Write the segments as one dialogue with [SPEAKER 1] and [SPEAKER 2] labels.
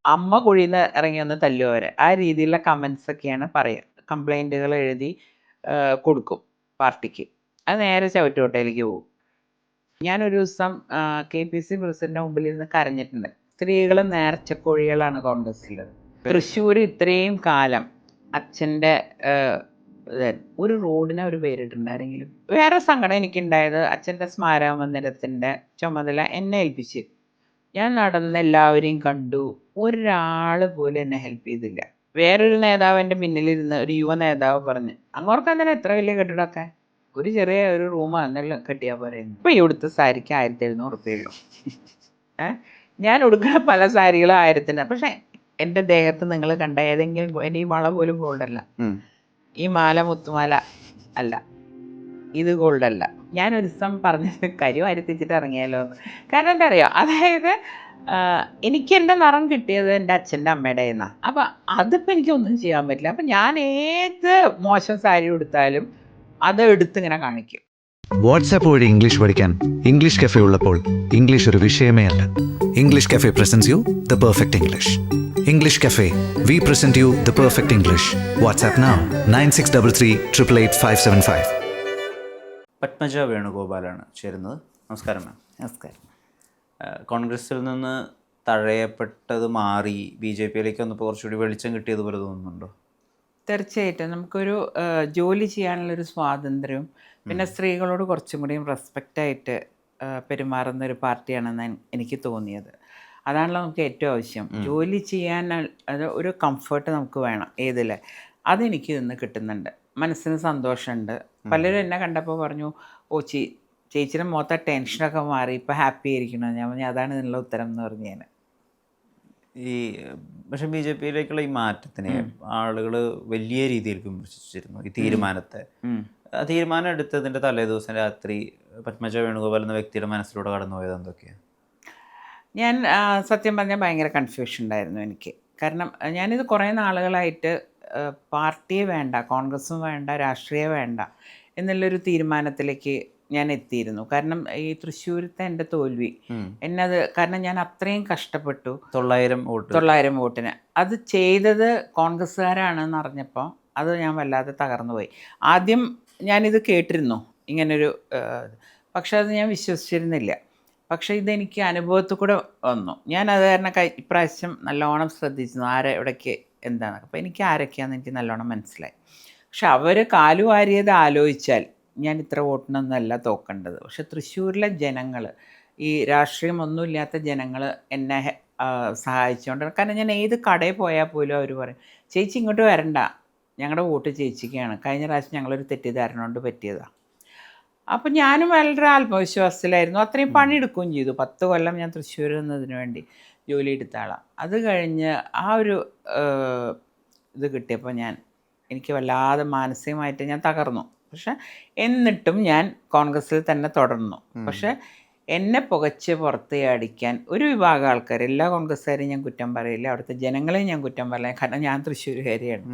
[SPEAKER 1] അമ്മ കുഴിന്ന് ഇറങ്ങി വന്ന് തല്ലും അവരെ. ആ രീതിയിലുള്ള കമന്റ്സ് ഒക്കെയാണ് പറയുക. കംപ്ലയിന്റുകൾ എഴുതി കൊടുക്കും പാർട്ടിക്ക്. അത് നേരെ ചവറ്റുകുട്ടയിലേക്ക് പോകും. ഞാനൊരു ദിവസം KPC പ്രസിഡന്റിന്റെ മുമ്പിൽ ഇരുന്ന് കരഞ്ഞിട്ടുണ്ട്. സ്ത്രീകൾ നേർച്ചക്കോഴികളാണ് കോൺഗ്രസ്സിലുള്ളത്. തൃശ്ശൂർ ഇത്രയും കാലം അച്ഛൻ്റെ ഒരു റോഡിന് അവർ പേരിട്ടുണ്ട് ആരെങ്കിലും. വേറെ സങ്കടം എനിക്കുണ്ടായത് അച്ഛൻ്റെ സ്മാരക മന്ദിരത്തിൻ്റെ ചുമതല എന്നെ ഏൽപ്പിച്ച്. ഞാൻ നടന്ന് എല്ലാവരെയും കണ്ടു. ഒരാൾ പോലും എന്നെ ഹെൽപ്പ് ചെയ്തില്ല. വേറൊരു നേതാവ് എൻ്റെ പിന്നിലിരുന്ന് ഒരു യുവ നേതാവ് പറഞ്ഞ്, അങ്ങോർക്ക് എന്തിനാ എത്ര വലിയ കെട്ടിടമൊക്കെ, ഒരു ചെറിയ ഒരു റൂമോ എന്തെങ്കിലും കെട്ടിയാൽ പോരെയെന്ന്. ഇപ്പം ഈ ഉടുത്ത സാരിക്ക് 1700 ഉള്ളൂ. ഞാൻ ഉടുക്കുന്ന പല സാരികളും 1000-ന്. പക്ഷെ എൻ്റെ ദേഹത്ത് നിങ്ങൾ കണ്ട ഏതെങ്കിലും എൻ്റെ ഈ വള പോലും ഗോൾഡല്ല, ഈ മാല മുത്തുമാല അല്ല, ഇത് ഗോൾഡല്ല. ഞാനൊരു ദിവസം പറഞ്ഞത് കരി വരുത്തിച്ചിട്ട് ഇറങ്ങിയാലോ എന്ന്. കാരണം എന്താ അറിയോ, അതായത് എനിക്ക് എൻ്റെ നിറം കിട്ടിയത് എൻ്റെ അച്ഛൻ്റെ അമ്മയുടെ നിന്നാണ്. അപ്പം അതിപ്പോൾ എനിക്കൊന്നും ചെയ്യാൻ പറ്റില്ല. അപ്പം ഞാൻ ഏത് മോശം സാരി ഉടുത്താലും അത് എടുത്തിങ്ങനെ കാണിക്കും.
[SPEAKER 2] വാട്സാപ്പ് വഴി ഇംഗ്ലീഷ് പഠിക്കാൻ ഇംഗ്ലീഷ് കഫേ ഉള്ളപ്പോൾ ഇംഗ്ലീഷ് ഒരു വിഷയമേ അല്ല. English cafe presents you the perfect English. English cafe, we present you the perfect English. WhatsApp now 9633388575.
[SPEAKER 3] Padmaja വേണുഗോപാലാണ് ചേരുന്നത്. നമസ്കാരം മാം.
[SPEAKER 1] നമസ്കാരം.
[SPEAKER 3] കോൺഗ്രസിൽ നിന്ന് തഴയപ്പെട്ടത് മാറി BJPയിലേക്ക് വന്നപ്പോൾ കുറച്ചുകൂടി വെളിച്ചം കിട്ടിയതുപോലെ തോന്നുന്നുണ്ടോ?
[SPEAKER 1] തീർച്ചയായിട്ടും നമുക്കൊരു ജോലി ചെയ്യാനുള്ളൊരു സ്വാതന്ത്ര്യവും പിന്നെ സ്ത്രീകളോട് കുറച്ചും കൂടിയും റെസ്പെക്റ്റായിട്ട് പെരുമാറുന്ന ഒരു പാർട്ടിയാണെന്ന് എനിക്ക് തോന്നിയത്. അതാണല്ലോ നമുക്ക് ഏറ്റവും ആവശ്യം. ജോലി ചെയ്യാൻ അത് ഒരു കംഫർട്ട് നമുക്ക് വേണം ഏതിൽ, അതെനിക്ക് ഇന്ന് കിട്ടുന്നുണ്ട്. മനസ്സിന് സന്തോഷമുണ്ട്. പലരും എന്നെ കണ്ടപ്പോൾ പറഞ്ഞു, ഓ ചേച്ചിയുടെ മുഖത്തെ ടെൻഷനൊക്കെ മാറി, ഇപ്പോൾ ഹാപ്പി ആയിരിക്കണം. ഞാൻ പറഞ്ഞു അതാണ് ഇതിനുള്ള ഉത്തരം എന്ന് പറഞ്ഞു ഞാൻ.
[SPEAKER 3] പക്ഷെ BJPയിലേക്കുള്ള ഈ മാറ്റത്തിനെ ആളുകൾ വലിയ രീതിയിൽ വിമർശിച്ചിരുന്നു, ഈ തീരുമാനത്തെ. ആ തീരുമാനം എടുത്തതിൻ്റെ തലേ ദിവസം രാത്രി പത്മജ വേണുഗോപാൽ എന്ന വ്യക്തിയുടെ മനസ്സിലൂടെ കടന്നുപോയത് എന്തൊക്കെയാണ്?
[SPEAKER 1] ഞാൻ സത്യം പറഞ്ഞാൽ ഭയങ്കര കൺഫ്യൂഷൻ ഉണ്ടായിരുന്നു എനിക്ക്. കാരണം ഞാനിത് കുറേ നാളുകളായിട്ട് പാർട്ടിയെ വേണ്ട, കോൺഗ്രസ്സും വേണ്ട, രാഷ്ട്രീയം വേണ്ട എന്നുള്ളൊരു തീരുമാനത്തിലേക്ക് ഞാൻ എത്തിയിരുന്നു. കാരണം ഈ തൃശ്ശൂരത്തെ എൻ്റെ തോൽവി എന്നത്, കാരണം ഞാൻ അത്രയും കഷ്ടപ്പെട്ടു. 900 വോട്ടിന് അത് ചെയ്തത് കോൺഗ്രസ്സുകാരാണെന്ന് അറിഞ്ഞപ്പോൾ അത് ഞാൻ വല്ലാതെ തകർന്നു പോയി. ആദ്യം ഞാനിത് കേട്ടിരുന്നു ഇങ്ങനൊരു, പക്ഷെ അത് ഞാൻ വിശ്വസിച്ചിരുന്നില്ല. പക്ഷേ ഇതെനിക്ക് അനുഭവത്തിൽ കൂടെ വന്നു. ഞാനത് കാരണം ഇപ്രാവശ്യം നല്ലോണം ശ്രദ്ധിച്ചു ആരെ എവിടേക്ക് എന്താണെന്നൊക്കെ. അപ്പോൾ എനിക്ക് ആരൊക്കെയാണെന്ന് എനിക്ക് നല്ലോണം മനസ്സിലായി. പക്ഷെ അവർ കാലുവാരിയത് ആലോചിച്ചാൽ ഞാൻ ഇത്ര വോട്ടിനൊന്നുമല്ല തോക്കേണ്ടത്. പക്ഷെ തൃശ്ശൂരിലെ ജനങ്ങൾ, ഈ രാഷ്ട്രീയമൊന്നുമില്ലാത്ത ജനങ്ങൾ എന്നെ സഹായിച്ചുകൊണ്ട്, കാരണം ഞാൻ ഏത് കടയിൽ പോയാൽ പോലും അവർ പറയും, ചേച്ചി ഇങ്ങോട്ട് വരണ്ട, ഞങ്ങളുടെ വോട്ട് ചേച്ചിക്കാണ്, കഴിഞ്ഞ പ്രാവശ്യം ഞങ്ങളൊരു തെറ്റിദ്ധാരണ കൊണ്ട് പറ്റിയതാണ്. അപ്പം ഞാനും വളരെ ആത്മവിശ്വാസത്തിലായിരുന്നു. അത്രയും പണിയെടുക്കുകയും ചെയ്തു. 10 കൊല്ലം ഞാൻ തൃശ്ശൂർ എന്നതിന് വേണ്ടി ജോലി എടുത്ത ആളാണ്. അത് കഴിഞ്ഞ് ആ ഒരു ഇത് കിട്ടിയപ്പോൾ എനിക്ക് വല്ലാതെ മാനസികമായിട്ട് ഞാൻ തകർന്നു. പക്ഷെ എന്നിട്ടും ഞാൻ കോൺഗ്രസ്സിൽ തന്നെ തുടർന്നു. പക്ഷെ എന്നെ പുകച്ച് പുറത്ത് അടിക്കാൻ ഒരു വിഭാഗം ആൾക്കാർ, എല്ലാ കോൺഗ്രസ്സുകാരെയും ഞാൻ കുറ്റം പറയില്ല, അവിടുത്തെ ജനങ്ങളെയും ഞാൻ കുറ്റം പറയില്ല, കാരണം ഞാൻ തൃശ്ശൂരുകാരിയാണ്.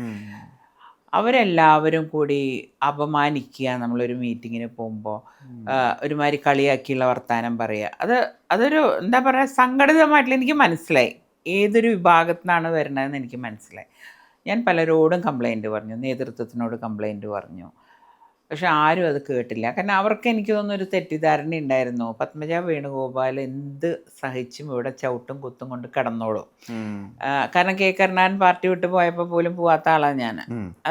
[SPEAKER 1] അവരെല്ലാവരും കൂടി അപമാനിക്കുക, നമ്മളൊരു മീറ്റിങ്ങിന് പോകുമ്പോൾ ഒരുമാതിരി കളിയാക്കിയുള്ള വർത്തമാനം പറയുക. അതൊരു എന്താ പറയുക, സംഘടിതമായിട്ടുള്ള, എനിക്ക് മനസ്സിലായി ഏതൊരു വിഭാഗത്തിൽ നിന്നാണ് വരുന്നതെന്ന് എനിക്ക് മനസ്സിലായി. ഞാൻ പലരോടും കംപ്ലൈൻറ്റ് പറഞ്ഞു, നേതൃത്വത്തിനോട് കംപ്ലൈൻറ്റ് പറഞ്ഞു. പക്ഷെ ആരും അത് കേട്ടില്ല. കാരണം അവർക്ക് എനിക്ക് തോന്നുന്നൊരു തെറ്റിദ്ധാരണ ഉണ്ടായിരുന്നു, പത്മജ വേണുഗോപാൽ എന്ത് സഹിച്ചും ഇവിടെ ചവിട്ടും കുത്തും കൊണ്ട് കിടന്നോളും. കാരണം കരുണാകരൻ പാർട്ടി വിട്ട് പോയപ്പോൾ പോലും പോവാത്ത ആളാണ് ഞാൻ.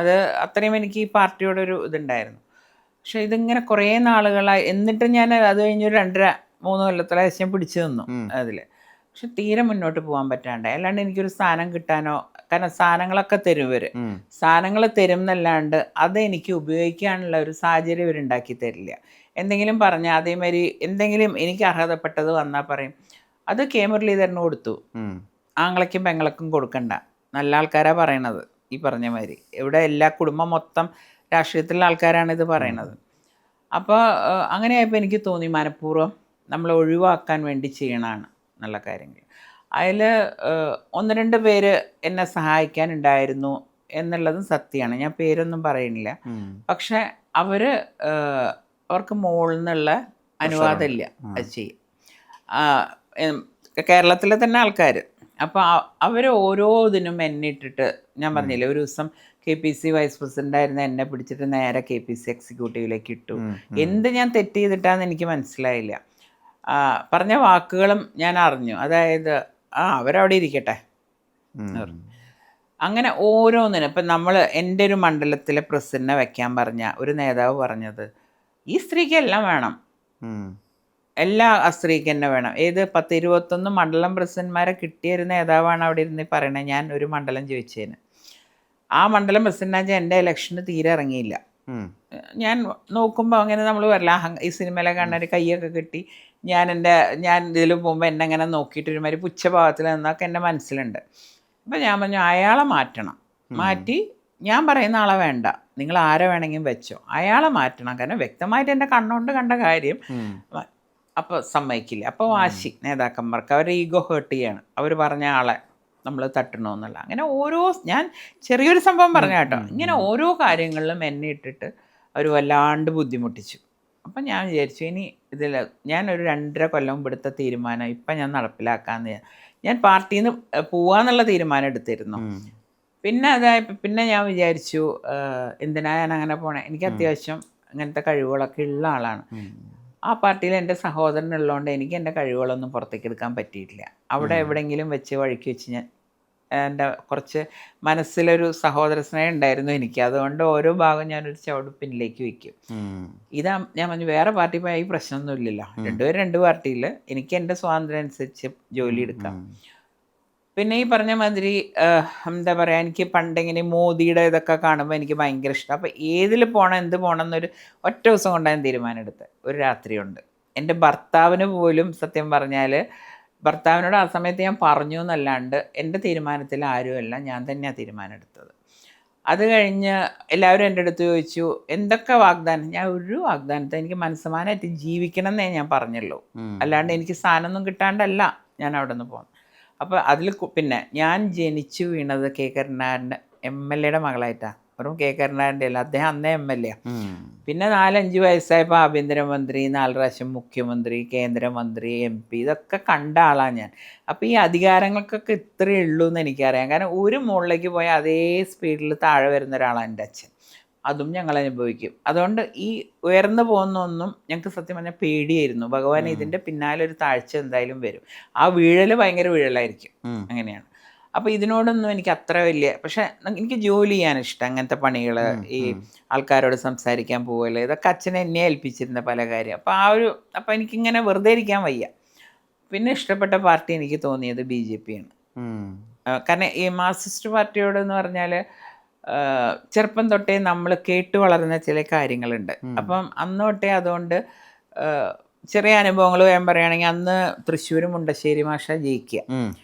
[SPEAKER 1] അത് അത്രയും എനിക്ക് ഈ പാർട്ടിയോടൊരു ഇതുണ്ടായിരുന്നു. പക്ഷെ ഇതിങ്ങനെ കുറേ നാളുകളായി, എന്നിട്ട് ഞാൻ അത് കഴിഞ്ഞൊരു 2.5-3 കൊല്ലത്തോളം ഞാൻ പിടിച്ചു നിന്നു അതിൽ. പക്ഷെ തീരെ മുന്നോട്ട് പോകാൻ പറ്റാണ്ട്, അല്ലാണ്ട് എനിക്കൊരു സ്ഥാനം കിട്ടാനോ, കാരണം സ്ഥാനങ്ങളൊക്കെ തരും ഇവർ, സ്ഥാനങ്ങൾ തരും എന്നല്ലാണ്ട് അത് എനിക്ക് ഉപയോഗിക്കാനുള്ള ഒരു സാഹചര്യം ഇവരുണ്ടാക്കി തരില്ല. എന്തെങ്കിലും പറഞ്ഞാൽ അതേമാതിരി എന്തെങ്കിലും എനിക്ക് അർഹതപ്പെട്ടത് വന്നാൽ പറയും അത് മുരളീധരന് കൊടുത്തു, ആങ്ങളയ്ക്കും പെങ്ങളക്കും കൊടുക്കണ്ട, നല്ല ആൾക്കാരാണ് പറയണത്. ഈ പറഞ്ഞ മാതിരി ഇവിടെ എല്ലാ കുടുംബം മൊത്തം രാഷ്ട്രീയത്തിലുള്ള ആൾക്കാരാണ് ഇത് പറയണത്. അപ്പോൾ അങ്ങനെയായപ്പോൾ എനിക്ക് തോന്നി മനഃപൂർവ്വം നമ്മൾ ഒഴിവാക്കാൻ വേണ്ടി ചെയ്യണതാണ് നല്ല കാര്യങ്ങൾ. അതിൽ 1-2 പേര് എന്നെ സഹായിക്കാനുണ്ടായിരുന്നു എന്നുള്ളതും സത്യമാണ്, ഞാൻ പേരൊന്നും പറയുന്നില്ല. പക്ഷെ അവർക്ക് മുകളിൽ നിന്നുള്ള അനുവാദമില്ല അത് ചെയ്യും. കേരളത്തിലെ തന്നെ ആൾക്കാർ, അപ്പോൾ അവർ ഓരോ ഇതിനും എന്നെ ഇട്ടിട്ട്, ഞാൻ പറഞ്ഞില്ലേ ഒരു ദിവസം KPC വൈസ് പ്രസിഡൻ്റ് ആയിരുന്ന എന്നെ പിടിച്ചിട്ട് നേരെ KPC എക്സിക്യൂട്ടീവിലേക്ക് ഇട്ടു. എന്ത് ഞാൻ തെറ്റ് ചെയ്തിട്ടാന്ന് എനിക്ക് മനസ്സിലായില്ല. പറഞ്ഞ വാക്കുകളും ഞാൻ അറിഞ്ഞു. അതായത് അവരവിടെ ഇരിക്കട്ടെ. അങ്ങനെ ഓരോന്നിനും ഇപ്പം നമ്മൾ എൻ്റെ ഒരു മണ്ഡലത്തിലെ പ്രസിഡന്റിനെ വെക്കാൻ പറഞ്ഞ ഒരു നേതാവ് പറഞ്ഞത്, ഈ സ്ത്രീക്ക് എല്ലാം വേണം, എല്ലാ സ്ത്രീക്ക് തന്നെ വേണം. 10-21 മണ്ഡലം പ്രസിഡന്റ്മാരെ കിട്ടിയ ഒരു നേതാവാണ് അവിടെ ഇരുന്ന് പറയണത്. ഞാൻ ഒരു മണ്ഡലം ചോദിച്ചതിന് ആ മണ്ഡലം പ്രസിഡന്റാച്ചാൽ എൻ്റെ ഇലക്ഷന് തീരെ ഇറങ്ങിയില്ല. ഞാൻ നോക്കുമ്പോൾ അങ്ങനെ നമ്മൾ വരില്ല, ഈ സിനിമയിലെ കാണാൻ കൈയൊക്കെ കിട്ടി ഞാൻ ഇതിൽ പോകുമ്പോൾ എന്നെ അങ്ങനെ നോക്കിയിട്ട് ഒരുമാതിരി പുച്ഛഭാവത്തിൽ നിന്നൊക്കെ എൻ്റെ മനസ്സിലുണ്ട്. അപ്പം ഞാൻ പറഞ്ഞു അയാളെ മാറ്റണം, മാറ്റി ഞാൻ പറയുന്ന ആളെ വേണ്ട, നിങ്ങൾ ആരെ വേണമെങ്കിലും വെച്ചോ, അയാളെ മാറ്റണം. കാരണം വ്യക്തമായിട്ട് എൻ്റെ കണ്ണുകൊണ്ട് കണ്ട കാര്യം. അപ്പോൾ സമ്മതിക്കില്ല. അപ്പോൾ വാശി നേതാക്കന്മാർക്ക്, അവരുടെ ഈഗോ ഹേർട്ട് ചെയ്യാണ്, അവർ പറഞ്ഞ ആളെ നമ്മൾ തട്ടണമെന്നുള്ള. അങ്ങനെ ഞാൻ ചെറിയൊരു സംഭവം പറഞ്ഞ കേട്ടോ, ഇങ്ങനെ ഓരോ കാര്യങ്ങളിലും എന്നെ ഇട്ടിട്ട് അവർ വല്ലാണ്ട് ബുദ്ധിമുട്ടിച്ചു. അപ്പം ഞാൻ വിചാരിച്ചു ഇനി ഞാനൊരു 2.5 കൊല്ലം ഇവിടുത്തെ തീരുമാനം ഇപ്പം ഞാൻ നടപ്പിലാക്കാമെന്ന്. ഞാൻ പാർട്ടിയിൽ നിന്ന് പോവാന്നുള്ള തീരുമാനം എടുത്തിരുന്നു. പിന്നെ ഞാൻ വിചാരിച്ചു എന്തിനാ ഞാൻ അങ്ങനെ പോണേ, എനിക്ക് അത്യാവശ്യം അങ്ങനത്തെ കഴിവുകളൊക്കെ ഉള്ള ആളാണ്. ആ പാർട്ടിയിൽ എൻ്റെ സഹോദരനുള്ളതുകൊണ്ട് എനിക്ക് എൻ്റെ കഴിവുകളൊന്നും പുറത്തേക്ക് എടുക്കാൻ പറ്റിയിട്ടില്ല. അവിടെ എവിടെയെങ്കിലും വെച്ച് വഴിക്ക് വെച്ച് ഞാൻ എൻ്റെ കുറച്ച് മനസ്സിലൊരു സഹോദര സ്നേഹം ഉണ്ടായിരുന്നു എനിക്ക്. അതുകൊണ്ട് ഓരോ ഭാഗം ഞാനൊരു ചവിട് പിന്നിലേക്ക് വയ്ക്കും. ഞാൻ പറഞ്ഞു വേറെ പാർട്ടി പോയാൽ ഈ പ്രശ്നമൊന്നുമില്ലല്ലോ, രണ്ടുപേരും 2 പാർട്ടിയിൽ, എനിക്ക് എൻ്റെ സ്വാതന്ത്ര്യം അനുസരിച്ച് ജോലി എടുക്കാം. പിന്നെ ഈ പറഞ്ഞ മാതിരി എന്താ പറയുക, എനിക്ക് പണ്ടെങ്ങനെ മോദിയുടെ ഇതൊക്കെ കാണുമ്പോൾ എനിക്ക് ഭയങ്കര ഇഷ്ടം. അപ്പോൾ ഏതിൽ പോകണം എന്ത് പോകണം എന്നൊരു ഒറ്റ ദിവസം കൊണ്ടാണ് തീരുമാനം എടുത്തത്. ഒരു രാത്രി കൊണ്ട് എൻ്റെ ഭർത്താവിന് പോലും സത്യം പറഞ്ഞാൽ, ഭർത്താവിനോട് ആ സമയത്ത് ഞാൻ പറഞ്ഞു എന്നല്ലാണ്ട് എൻ്റെ തീരുമാനത്തിൽ ആരുമല്ല, ഞാൻ തന്നെയാണ് തീരുമാനം എടുത്തത്. അത് കഴിഞ്ഞ് എല്ലാവരും എൻ്റെ അടുത്ത് ചോദിച്ചു എന്തൊക്കെ വാഗ്ദാനം. ഞാൻ ഒരു വാഗ്ദാനത്തെ എനിക്ക് മനസ്സമാനമായിട്ട് ജീവിക്കണം എന്നേ ഞാൻ പറഞ്ഞുള്ളൂ, അല്ലാണ്ട് എനിക്ക് സ്ഥാനമൊന്നും കിട്ടാണ്ടല്ല ഞാൻ അവിടെ നിന്ന് പോകുന്നത്. അപ്പോൾ അതിൽ പിന്നെ ഞാൻ ജനിച്ചു വീണത് കെ കരുണാകരൻ്റെ MLA മകളായിട്ടാണ്. വെറും കെ കരുണാകരൻ്റെ അല്ല, അദ്ദേഹം അന്നേ MLA. പിന്നെ 4-5 വയസ്സായപ്പോൾ ആഭ്യന്തരമന്ത്രി, 4 പ്രാവശ്യം മുഖ്യമന്ത്രി, കേന്ദ്രമന്ത്രി, MP ഇതൊക്കെ കണ്ട ആളാണ് ഞാൻ. അപ്പോൾ ഈ അധികാരങ്ങൾക്കൊക്കെ ഇത്രയേ ഉള്ളൂ എന്ന് എനിക്കറിയാം. കാരണം ഒരു മുകളിലേക്ക് പോയാൽ അതേ സ്പീഡിൽ താഴെ വരുന്ന ഒരാളാണ് എൻ്റെ അച്ഛൻ. അതും ഞങ്ങൾ അനുഭവിക്കും. അതുകൊണ്ട് ഈ ഉയർന്നു പോകുന്നൊന്നും ഞങ്ങൾക്ക് സത്യം പറഞ്ഞാൽ പേടിയായിരുന്നു. ഭഗവാൻ ഇതിൻ്റെ പിന്നാലെ ഒരു താഴ്ച എന്തായാലും വരും, ആ വീഴൽ ഭയങ്കര വീഴലായിരിക്കും, അങ്ങനെയാണ്. അപ്പോൾ ഇതിനോടൊന്നും എനിക്ക് അത്ര വലിയ, പക്ഷേ എനിക്ക് ജോലി ചെയ്യാൻ ഇഷ്ടം, അങ്ങനത്തെ പണികൾ, ഈ ആൾക്കാരോട് സംസാരിക്കാൻ പോകല്, ഇതൊക്കെ അച്ഛനെ എന്നെ ഏൽപ്പിച്ചിരുന്ന പല കാര്യം. അപ്പോൾ എനിക്കിങ്ങനെ വെറുതെ ഇരിക്കാൻ വയ്യ. പിന്നെ ഇഷ്ടപ്പെട്ട പാർട്ടി എനിക്ക് തോന്നിയത് BJP ആണ്. കാരണം ഈ മാർക്സിസ്റ്റ് പാർട്ടിയോട് എന്ന് പറഞ്ഞാൽ ചെറുപ്പം തൊട്ടേ നമ്മൾ കേട്ട് വളർന്ന ചില കാര്യങ്ങളുണ്ട്. അപ്പം അന്ന് തൊട്ടേ അതുകൊണ്ട് ചെറിയ അനുഭവങ്ങൾ ഞാൻ പറയുകയാണെങ്കിൽ, അന്ന് തൃശ്ശൂർ മുണ്ടശ്ശേരി മാഷ ജയിക്കുക.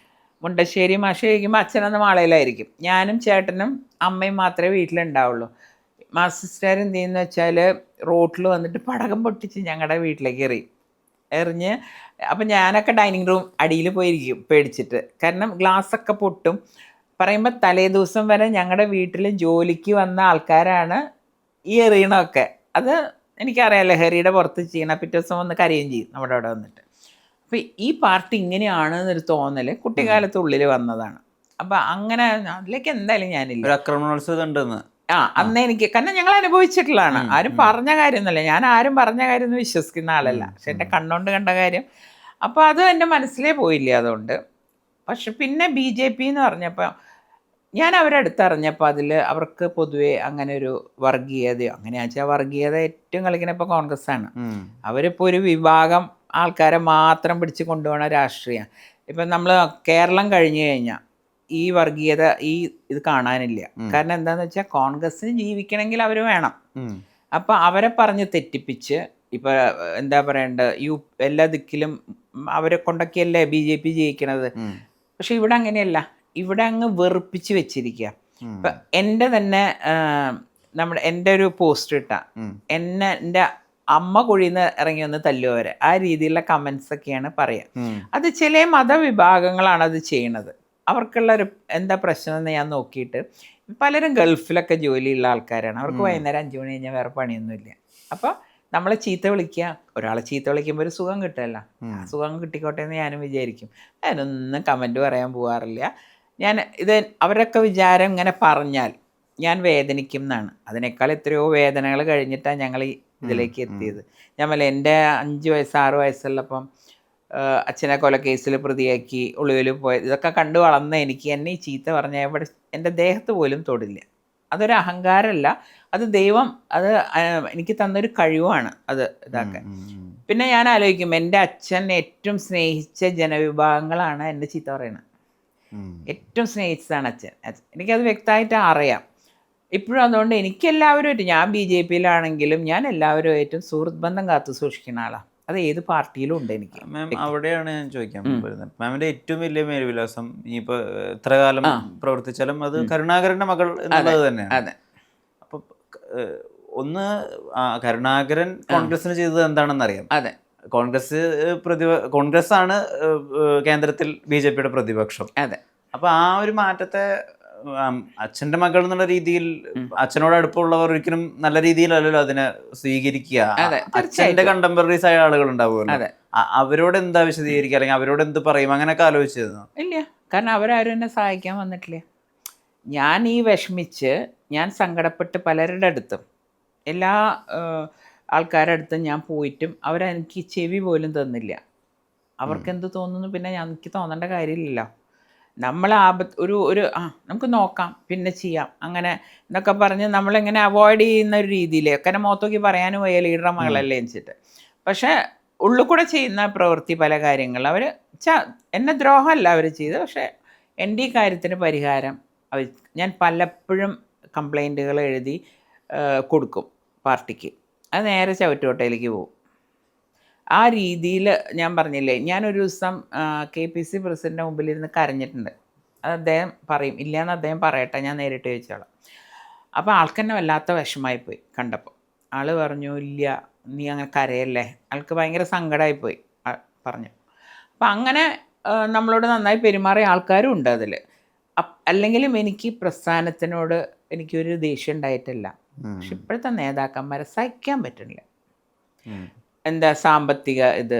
[SPEAKER 1] മുണ്ടശ്ശേരി മാഷ ജയിക്കുമ്പോൾ അച്ഛനന്ന് മാളയിലായിരിക്കും, ഞാനും ചേട്ടനും അമ്മയും മാത്രമേ വീട്ടിലുണ്ടാവുള്ളൂ. മാർക്സിസ്റ്റുകാർ എന്ത് ചെയ്യുന്ന വെച്ചാൽ റോട്ടിൽ വന്നിട്ട് പടകം പൊട്ടിച്ച് ഞങ്ങളുടെ വീട്ടിലേക്ക് എറിഞ്ഞ് അപ്പം ഞാനൊക്കെ ഡൈനിങ് റൂം അടിയിൽ പോയിരിക്കും പേടിച്ചിട്ട്. കാരണം ഗ്ലാസ്സൊക്കെ പൊട്ടും. പറയുമ്പോൾ തലേ ദിവസം വരെ ഞങ്ങളുടെ വീട്ടിൽ ജോലിക്ക് വന്ന ആൾക്കാരാണ് ഈ എറിയണമൊക്കെ. അത് എനിക്കറിയാം, ലഹരിയുടെ പുറത്ത് ചെയ്യണം. പിറ്റേ ദിവസം വന്ന് കരയും ചെയ്യും നമ്മുടെ അവിടെ വന്നിട്ട്. അപ്പോൾ ഈ പാർട്ടി ഇങ്ങനെയാണ് എന്നൊരു തോന്നൽ കുട്ടിക്കാലത്തുള്ളിൽ വന്നതാണ്. അപ്പം അങ്ങനെ അതിലേക്ക് എന്തായാലും ഞാനില്ല.
[SPEAKER 3] ആക്രമണോത്സവം ഉണ്ടെന്ന്
[SPEAKER 1] അന്ന് എനിക്ക്, കാരണം ഞങ്ങൾ അനുഭവിച്ചിട്ടുള്ളതാണ്. ആരും പറഞ്ഞ കാര്യമൊന്നുമല്ല, ഞാൻ ആരും പറഞ്ഞ കാര്യം ഒന്നും വിശ്വസിക്കുന്ന ആളല്ല, പക്ഷെ എൻ്റെ കണ്ണുകൊണ്ട് കണ്ട കാര്യം. അപ്പോൾ അത് എൻ്റെ മനസ്സിലേ പോയില്ല. അതുകൊണ്ട് പക്ഷെ പിന്നെ BJP എന്ന് പറഞ്ഞപ്പോൾ ഞാൻ അവരടുത്തറിഞ്ഞപ്പോൾ അവർക്ക് പൊതുവെ അങ്ങനെ ഒരു വർഗീയതയോ, അങ്ങനെയാ വെച്ചാൽ വർഗീയത ഏറ്റവും കളിക്കുന്ന ഇപ്പോൾ കോൺഗ്രസ്സാണ്. അവരിപ്പോൾ ഒരു വിഭാഗം ആൾക്കാരെ മാത്രം പിടിച്ച് കൊണ്ടുപോകണ രാഷ്ട്രീയം. ഇപ്പം നമ്മൾ കേരളം കഴിഞ്ഞു കഴിഞ്ഞാൽ ഈ വർഗീയത ഇത് കാണാനില്ല. കാരണം എന്താണെന്ന് വെച്ചാൽ കോൺഗ്രസ്സിന് ജീവിക്കണമെങ്കിൽ അവർ വേണം. അപ്പോൾ അവരെ പറഞ്ഞ് തെറ്റിപ്പിച്ച് ഇപ്പോൾ എന്താ പറയണ്ട, എല്ലാ ദിക്കിലും അവരെ കൊണ്ടൊക്കെയല്ലേ BJP ജയിക്കണത്. പക്ഷെ ഇവിടെ അങ്ങനെയല്ല, ഇവിടെ അങ്ങ് വെറുപ്പിച്ച് വെച്ചിരിക്കുക. ഇപ്പം എൻ്റെ തന്നെ എൻ്റെ ഒരു പോസ്റ്റ് ഇട്ടാ എൻ്റെ അമ്മ കുഴിയിൽ നിന്ന് ഇറങ്ങി വന്ന് തല്ലുവരെ, ആ രീതിയിലുള്ള കമൻസ് ഒക്കെയാണ് പറയുക. അത് ചില മതവിഭാഗങ്ങളാണ് അത് ചെയ്യണത്. അവർക്കുള്ളൊരു എന്താ പ്രശ്നം എന്ന് ഞാൻ നോക്കിയിട്ട്, പലരും ഗൾഫിലൊക്കെ ജോലിയുള്ള ആൾക്കാരാണ്, അവർക്ക് വൈകുന്നേരം 5 മണി കഴിഞ്ഞാൽ വേറെ പണിയൊന്നുമില്ല. അപ്പോൾ നമ്മളെ ചീത്ത വിളിക്കുക, ഒരാളെ ചീത്ത വിളിക്കുമ്പോൾ ഒരു സുഖം കിട്ടുമല്ലോ, ആ സുഖം കിട്ടിക്കോട്ടെ എന്ന് ഞാനും വിചാരിക്കും. അതിനൊന്നും കമൻറ്റ് പറയാൻ പോകാറില്ല ഞാൻ. ഇത് അവരൊക്കെ വിചാരം ഇങ്ങനെ പറഞ്ഞാൽ ഞാൻ വേദനിക്കും എന്നാണ്. അതിനേക്കാൾ എത്രയോ വേദനകൾ കഴിഞ്ഞിട്ടാണ് ഞങ്ങൾ ഈ ഇതിലേക്ക് എത്തിയത്. ഞാൻ പറയില്ല, എൻ്റെ 5 വയസ്സ് 6 വയസ്സുള്ളപ്പം അച്ഛനെ കൊലക്കേസിൽ പ്രതിയാക്കി ഒളിവിൽ പോയത് ഇതൊക്കെ കണ്ടു വളർന്ന എനിക്ക് എന്നെ ഈ ചീത്ത പറഞ്ഞാൽ ഇവിടെ എൻ്റെ ദേഹത്ത് പോലും തൊടില്ല. അതൊരു അഹങ്കാരമല്ല, അത് ദൈവം അത് എനിക്ക് തന്നൊരു കഴിവാണ് അത് ഇതാക്കാൻ. പിന്നെ ഞാൻ ആലോചിക്കും, എൻ്റെ അച്ഛൻ ഏറ്റവും സ്നേഹിച്ച ജനവിഭാഗങ്ങളാണ് എൻ്റെ ചീത്ത പറയുന്നത്. ഏറ്റവും സ്നേഹിച്ചതാണ് അച്ഛൻ. എനിക്കത് വ്യക്തമായിട്ട് അറിയാം ഇപ്പോഴും. അതുകൊണ്ട് എനിക്കെല്ലാവരുമായിട്ട്, ഞാൻ BJP-യിലാണെങ്കിലും ഞാൻ എല്ലാവരുമായിട്ടും സുഹൃത്ത് ബന്ധം കാത്തു സൂക്ഷിക്കുന്ന ആളാണ്. അത് ഏത് പാർട്ടിയിലും ഉണ്ട് എനിക്ക്.
[SPEAKER 3] മാം, അവിടെയാണ് ഞാൻ ചോദിക്കാൻ വരുന്നത്. മാമിന്റെ ഏറ്റവും വലിയ മേൽവിലാസം ഇനിയിപ്പോൾ എത്ര കാലം പ്രവർത്തിച്ചാലും അത് കരുണാകരന്റെ മകൾ എന്നുള്ളത് തന്നെയാണ്.
[SPEAKER 1] അതെ.
[SPEAKER 3] അപ്പൊ ഒന്ന് കരുണാകരൻ കോൺഗ്രസിന് ചെയ്തത് എന്താണെന്നറിയാം.
[SPEAKER 1] അതെ.
[SPEAKER 3] കോൺഗ്രസ് ആണ് കേന്ദ്രത്തിൽ BJP-യുടെ പ്രതിപക്ഷം.
[SPEAKER 1] അതെ.
[SPEAKER 3] അപ്പൊ ആ ഒരു മാറ്റത്തെ അച്ഛന്റെ മകൾ എന്നുള്ള രീതിയിൽ അച്ഛനോട് അടുപ്പമുള്ളവർ ഒരിക്കലും നല്ല രീതിയിലല്ലല്ലോ അതിനെ സ്വീകരിക്കുക. അച്ഛന്റെ കണ്ടംപററീസ് ആയ ആളുകൾ ഉണ്ടാവുമല്ലോ, അവരോട് എന്താ വിശദീകരിക്കുക, അല്ലെങ്കിൽ അവരോട് എന്ത് പറയും, അങ്ങനെയൊക്കെ ആലോചിച്ചിരുന്നു?
[SPEAKER 1] ഇല്ല, കാരണം അവരാരും എന്നെ സഹായിക്കാൻ വന്നിട്ടില്ല. ഞാൻ ഈ വിഷമിച്ച് ഞാൻ സങ്കടപ്പെട്ട് പലരുടെ അടുത്തും എല്ലാ ആൾക്കാരുടെ അടുത്തും ഞാൻ പോയിട്ടും അവരെനിക്ക് ചെവി പോലും തന്നില്ല. അവർക്കെന്ത് തോന്നുന്നു പിന്നെ എനിക്ക് തോന്നേണ്ട കാര്യമില്ലല്ലോ. നമ്മൾ ഒരു നമുക്ക് നോക്കാം പിന്നെ ചെയ്യാം അങ്ങനെ എന്നൊക്കെ പറഞ്ഞ് നമ്മളിങ്ങനെ അവോയ്ഡ് ചെയ്യുന്ന ഒരു രീതിയിൽ, കാരണം മുഖത്തോക്കി പറയാനും വയ്യ ലീഡറുടെ മകളല്ലേ വെച്ചിട്ട്. പക്ഷേ ഉള്ളിൽ കൂടെ ചെയ്യുന്ന പ്രവൃത്തി പല കാര്യങ്ങൾ അവർ എന്നെ ദ്രോഹമല്ല അവർ ചെയ്ത്. പക്ഷേ എൻ്റെ ഈ കാര്യത്തിന് പരിഹാരം ഞാൻ പലപ്പോഴും കംപ്ലൈൻറ്റുകൾ എഴുതി കൊടുക്കും പാർട്ടിക്ക്. അത് നേരെ ചവറ്റുകൊട്ടയിലേക്ക് പോകും. ആ രീതിയിൽ ഞാൻ പറഞ്ഞില്ലേ, ഞാനൊരു ദിവസം KPC പ്രസിഡൻ്റെ മുമ്പിലിരുന്ന് കരഞ്ഞിട്ടുണ്ട്. അത് അദ്ദേഹം പറയും, ഇല്ലയെന്ന് അദ്ദേഹം പറയട്ടെ, ഞാൻ നേരിട്ട് ചോദിച്ചോളാം. അപ്പോൾ ആൾക്കെന്നെ വല്ലാത്ത വിഷമമായിപ്പോയി കണ്ടപ്പോൾ. ആൾ പറഞ്ഞു, ഇല്ല നീ അങ്ങനെ കരയല്ലേ. ആൾക്ക് ഭയങ്കര സങ്കടമായിപ്പോയി പറഞ്ഞു. അപ്പം അങ്ങനെ നമ്മളോട് നന്നായി പെരുമാറിയ ആൾക്കാരും ഉണ്ട് അതിൽ. അല്ലെങ്കിലും എനിക്ക് പ്രസ്ഥാനത്തിനോട് എനിക്കൊരു ദേഷ്യം ഉണ്ടായിട്ടില്ല. പക്ഷെ ഇപ്പോഴത്തെ നേതാക്കന്മാരെ സഹിക്കാൻ പറ്റുന്നില്ല. എന്താ സാമ്പത്തിക ഇത്,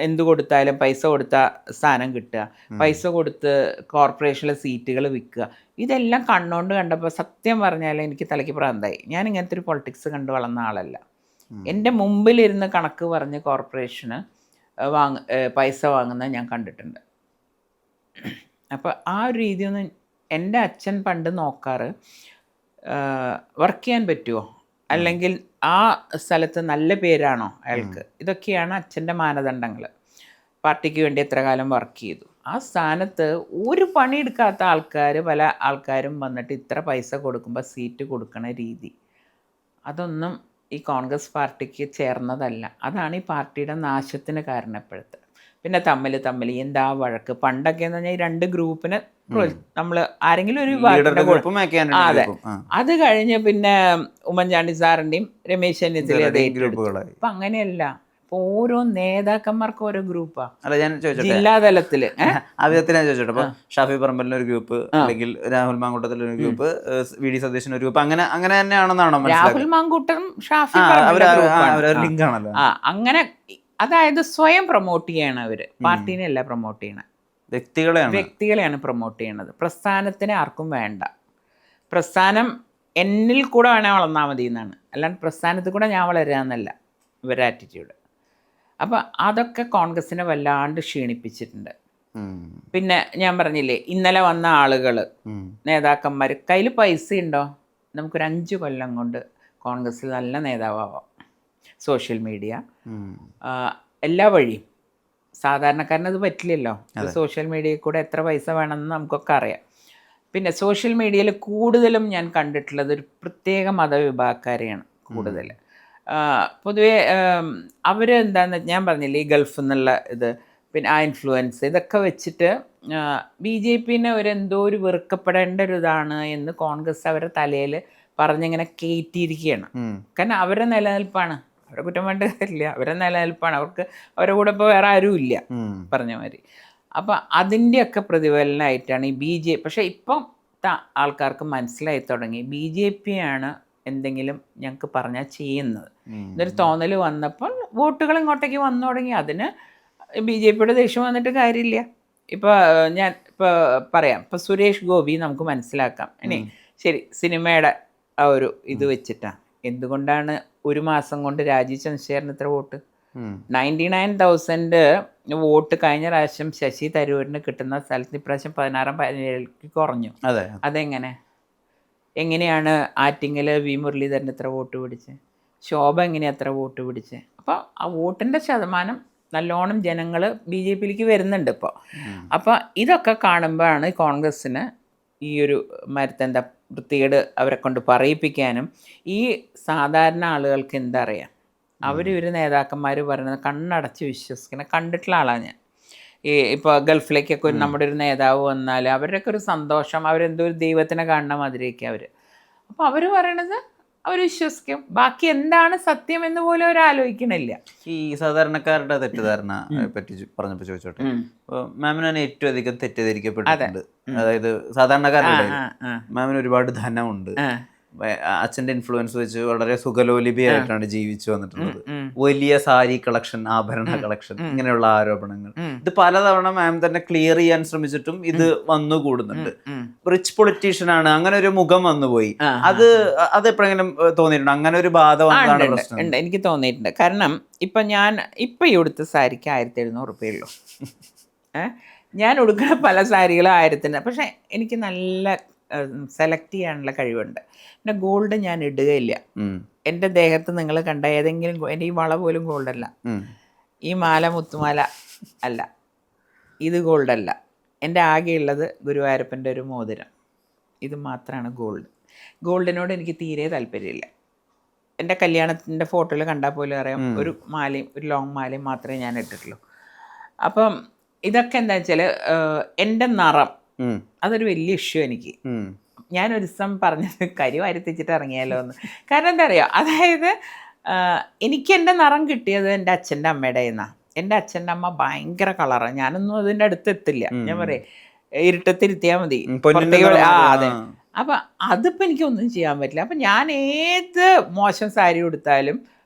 [SPEAKER 1] എന്ത് കൊടുത്താലും പൈസ കൊടുത്താൽ സ്ഥാനം കിട്ടുക, പൈസ കൊടുത്ത് കോർപ്പറേഷനിലെ സീറ്റുകൾ വിൽക്കുക, ഇതെല്ലാം കണ്ണുകൊണ്ട് കണ്ടപ്പോൾ സത്യം പറഞ്ഞാൽ എനിക്ക് തലയ്ക്ക് പ്രാന്തായി. ഞാൻ ഇങ്ങനത്തെ ഒരു പൊളിറ്റിക്സ് കണ്ടു വളർന്ന ആളല്ല. എൻ്റെ മുമ്പിലിരുന്ന് കണക്ക് പറഞ്ഞ് കോർപ്പറേഷന് പൈസ വാങ്ങുന്നത് ഞാൻ കണ്ടിട്ടുണ്ട്. അപ്പോൾ ആ ഒരു രീതിയൊന്നും എൻ്റെ അച്ഛൻ പണ്ട് നോക്കാറ്, വർക്ക് ചെയ്യാൻ പറ്റുമോ, അല്ലെങ്കിൽ ആ സ്ഥലത്ത് നല്ല പേരാണോ അയാൾക്ക്, ഇതൊക്കെയാണ് അച്ഛൻ്റെ മാനദണ്ഡങ്ങൾ. പാർട്ടിക്ക് വേണ്ടി എത്ര കാലം വർക്ക് ചെയ്തു, ആ സ്ഥാനത്ത് ഒരു പണിയെടുക്കാത്ത പല ആൾക്കാരും വന്നിട്ട് ഇത്ര പൈസ കൊടുക്കുമ്പോൾ സീറ്റ് കൊടുക്കണ രീതി, അതൊന്നും ഈ കോൺഗ്രസ് പാർട്ടിക്ക് ചേർന്നതല്ല. അതാണ് ഈ പാർട്ടിയുടെ നാശത്തിന് കാരണം ഇപ്പോഴത്തെ. പിന്നെ തമ്മിൽ എന്താ വഴക്ക്. പണ്ടൊക്കെ എന്ന് പറഞ്ഞാൽ ഈ 2 ഗ്രൂപ്പിന് നമ്മൾ ആരെങ്കിലും ഒരു അതെ, അത് കഴിഞ്ഞ് പിന്നെ ഉമ്മൻചാണ്ടി സാറിൻ്റെയും രമേശ് ചെന്നിത്തലയും. അപ്പം അങ്ങനെയല്ല, ഇപ്പോൾ ഓരോ നേതാക്കന്മാർക്കും ഓരോ ഗ്രൂപ്പാണ്.
[SPEAKER 3] അല്ല, ഞാൻ ചോദിച്ചോട്ടെ,
[SPEAKER 1] ജില്ലാതലത്തിൽ
[SPEAKER 3] ആദ്യത്തിൽ ഞാൻ ചോദിച്ചോട്ടെ, അപ്പോൾ ഷാഫി പറമ്പലിന് ഒരു ഗ്രൂപ്പ്, അല്ലെങ്കിൽ രാഹുൽ മാങ്കൂട്ടത്തിൽ ഒരു ഗ്രൂപ്പ്, VD സതീശന് ഒരു ഗ്രൂപ്പ്, അങ്ങനെ തന്നെയാണെന്നാണോ?
[SPEAKER 1] രാഹുൽ മാങ്കൂട്ടം ഷാഫി
[SPEAKER 3] ലിങ്ക് ആണല്ലോ.
[SPEAKER 1] അങ്ങനെ, അതായത് സ്വയം പ്രൊമോട്ട് ചെയ്യണം അവർ, പാർട്ടീനെയല്ല പ്രൊമോട്ട് ചെയ്യണം, വ്യക്തികളെയാണ് പ്രൊമോട്ട് ചെയ്യണത്. പ്രസ്ഥാനത്തിന് ആർക്കും വേണ്ട. പ്രസ്ഥാനം എന്നിൽ കൂടെ വേണേൽ വളർന്നാൽ മതി എന്നാണ്, അല്ലാണ്ട് പ്രസ്ഥാനത്തിൽ കൂടെ ഞാൻ വളരുക എന്നല്ല ഇവരുടെ ആറ്റിറ്റ്യൂഡ്. അപ്പോൾ അതൊക്കെ കോൺഗ്രസിനെ വല്ലാണ്ട് ക്ഷീണിപ്പിച്ചിട്ടുണ്ട്. പിന്നെ ഞാൻ പറഞ്ഞില്ലേ, ഇന്നലെ വന്ന ആളുകൾ, നേതാക്കന്മാർ, കയ്യിൽ പൈസ ഉണ്ടോ, നമുക്കൊരു 5 കൊല്ലം കൊണ്ട് കോൺഗ്രസ്സിൽ നല്ല നേതാവാം. സോഷ്യൽ മീഡിയ എല്ലാ വഴിയും, സാധാരണക്കാരനത് പറ്റില്ലല്ലോ. സോഷ്യൽ മീഡിയയിൽ കൂടെ എത്ര പൈസ വേണമെന്ന് നമുക്കൊക്കെ അറിയാം. പിന്നെ സോഷ്യൽ മീഡിയയിൽ കൂടുതലും ഞാൻ കണ്ടിട്ടുള്ളത് ഒരു പ്രത്യേക മതവിഭാഗക്കാരെയാണ് കൂടുതൽ. പൊതുവേ അവർ എന്താണെന്ന് ഞാൻ പറഞ്ഞില്ലേ, ഈ ഗൾഫിൽ നിന്നുള്ള ഇത്, പിന്നെ ആ ഇൻഫ്ലുവൻസ്, ഇതൊക്കെ വെച്ചിട്ട് BJP-നെ എന്തോ ഒരു വെറുക്കപ്പെടേണ്ട ഒരു ഇതാണ് എന്ന് കോൺഗ്രസ് അവരുടെ തലയിൽ പറഞ്ഞിങ്ങനെ കയറ്റിയിരിക്കുകയാണ്. കാരണം അവരുടെ നിലനിൽപ്പാണ്, അവരെ കുറ്റം വേണ്ട കാര്യമില്ല, അവരുടെ നിലനിൽപ്പാണ്. അവരുടെ കൂടെ ഇപ്പോൾ വേറെ ആരും ഇല്ല പറഞ്ഞ മാതിരി. അപ്പം അതിൻ്റെയൊക്കെ പ്രതിഫലനമായിട്ടാണ് ഈ പക്ഷേ ഇപ്പം ആൾക്കാർക്ക് മനസ്സിലായി തുടങ്ങി BJP ആണ് എന്തെങ്കിലും ഞങ്ങൾക്ക് പറഞ്ഞാൽ ചെയ്യുന്നത് എന്നൊരു തോന്നൽ വന്നപ്പോൾ വോട്ടുകൾ ഇങ്ങോട്ടേക്ക് വന്നു തുടങ്ങി. അതിന് BJPയുടെ ദേഷ്യം വന്നിട്ട് കാര്യമില്ല. ഇപ്പോൾ ഞാൻ ഇപ്പോൾ പറയാം, ഇപ്പോൾ സുരേഷ് ഗോപി നമുക്ക് മനസ്സിലാക്കാം. ഇനി ശരി, സിനിമയുടെ ആ ഒരു ഇത് വെച്ചിട്ടാണ് എന്തുകൊണ്ടാണ് ഒരു മാസം കൊണ്ട് രാജീവ് ചന്ദ്രശേഖരന് ഇത്ര വോട്ട്? 99,000 വോട്ട് കഴിഞ്ഞ പ്രാവശ്യം ശശി തരൂരിന് കിട്ടുന്ന സ്ഥലത്ത് ഇപ്രാവശ്യം 16-17 കുറഞ്ഞു. എങ്ങനെയാണ് ആറ്റിങ്ങൽ വി മുരളീധരൻ എത്ര വോട്ട് പിടിച്ച്? ശോഭ എങ്ങനെയാണ് എത്ര വോട്ട് പിടിച്ച്? അപ്പോൾ ആ വോട്ടിൻ്റെ ശതമാനം നല്ലോണം ജനങ്ങൾ BJPയിലേക്ക് വരുന്നുണ്ട് ഇപ്പോൾ. അപ്പോൾ ഇതൊക്കെ കാണുമ്പോഴാണ് കോൺഗ്രസ്സിന് ഈ ഒരു മരത്തെന്താ വൃത്തികേട് അവരെ കൊണ്ട് പറയിപ്പിക്കാനും, ഈ സാധാരണ ആളുകൾക്ക് എന്താ അറിയാം, ഇവർ നേതാക്കന്മാർ പറയുന്നത് കണ്ണടച്ച് വിശ്വസിക്കണം. കണ്ടിട്ടുള്ള ആളാണ് ഞാൻ. ഇപ്പോൾ ഗൾഫിലേക്കൊക്കെ നമ്മുടെ ഒരു നേതാവ് വന്നാൽ അവരുടെയൊക്കെ ഒരു സന്തോഷം, അവരെന്തോ ഒരു ദൈവത്തിനെ കാണുന്ന മാതിരിയൊക്കെ അവർ. അപ്പോൾ അവർ പറയണത് അവർ വിശ്വസിക്കും. ബാക്കി എന്താണ് സത്യം എന്ന് പോലും അവർ ആലോചിക്കണില്ല.
[SPEAKER 3] ഈ സാധാരണക്കാരുടെ തെറ്റിദ്ധാരണ പറ്റി പറഞ്ഞപ്പോൾ ചോദിച്ചോട്ടെ, മാമിനാണ് ഏറ്റവും അധികം തെറ്റിദ്ധരിക്കപ്പെട്ടിട്ടുണ്ട്. അതായത് സാധാരണക്കാരുടെ മാമിന് ഒരുപാട് ധനമുണ്ട്, അച്ഛൻ്റെ ഇൻഫ്ലുവൻസ് വെച്ച് വളരെ സുഖലോലിപിയായിട്ടാണ് ജീവിച്ചു വന്നിട്ടുള്ളത്, വലിയ സാരി കളക്ഷൻ, ആഭരണ കളക്ഷൻ, ഇങ്ങനെയുള്ള ആരോപണങ്ങൾ. ഇത് പലതവണ മാം തന്നെ ക്ലിയർ ചെയ്യാൻ ശ്രമിച്ചിട്ടും ഇത് വന്നുകൂടുന്നുണ്ട്. റിച്ച് പൊളിറ്റീഷ്യൻ ആണ്, അങ്ങനെ ഒരു മുഖം വന്നുപോയി. അത് എപ്പോഴെങ്കിലും തോന്നിയിട്ടുണ്ട് അങ്ങനെ ഒരു ബാധ വന്നതാണ് പ്രശ്നം?
[SPEAKER 1] ഉണ്ട്, എനിക്ക് തോന്നിയിട്ടുണ്ട്. കാരണം ഇപ്പം ഈ ഉടുത്ത സാരിക്ക് 1,700 രൂപയുള്ളൂ. ഞാൻ ഉടുക്കുന്ന പല സാരികളും 1000-ന്. പക്ഷെ എനിക്ക് നല്ല സെലക്ട് ചെയ്യാനുള്ള കഴിവുണ്ട്. പിന്നെ ഗോൾഡ് ഞാൻ ഇടുകയില്ല. എൻ്റെ ദേഹത്ത് നിങ്ങൾ കണ്ട ഏതെങ്കിലും, എൻ്റെ ഈ വള പോലും ഗോൾഡല്ല, ഈ മാല മുത്തുമാല അല്ല, ഇത് ഗോൾഡല്ല. എൻ്റെ ആകെയുള്ളത് ഗുരുവായൂരപ്പൻ്റെ ഒരു മോതിരം, ഇത് മാത്രമാണ് ഗോൾഡ്. ഗോൾഡിനോട് എനിക്ക് തീരെ താല്പര്യമില്ല. എൻ്റെ കല്യാണത്തിൻ്റെ ഫോട്ടോയിൽ കണ്ടാൽ പോലും അറിയാം, ഒരു മാലയും ഒരു ലോങ് മാലയും മാത്രമേ ഞാൻ ഇട്ടിട്ടുള്ളൂ. അപ്പം ഇതൊക്കെ എന്താ വെച്ചാൽ എൻ്റെ നിറം അതൊരു വലിയ ഇഷ്യൂ എനിക്ക്. ഞാനൊരു ദിവസം പറഞ്ഞത് കരി വരുത്തിച്ചിട്ട് ഇറങ്ങിയാലോ എന്ന്. കാരണം എന്താ പറയുക, അതായത് എനിക്ക് എൻ്റെ നിറം കിട്ടിയത് എൻ്റെ അച്ഛൻ്റെ അമ്മയുടെ നിന്നാണ്. എൻ്റെ അച്ഛൻ്റെ അമ്മ ഭയങ്കര കളറാണ്, ഞാനൊന്നും അതിൻ്റെ അടുത്ത് എത്തില്ല. ഞാൻ പറയും ഇരുട്ടത്തിരുത്തിയാൽ മതി. അതെ. അപ്പം അതിപ്പോൾ എനിക്കൊന്നും ചെയ്യാൻ പറ്റില്ല. അപ്പം ഞാൻ ഏത് മോശം സാരി ഉടുത്താലും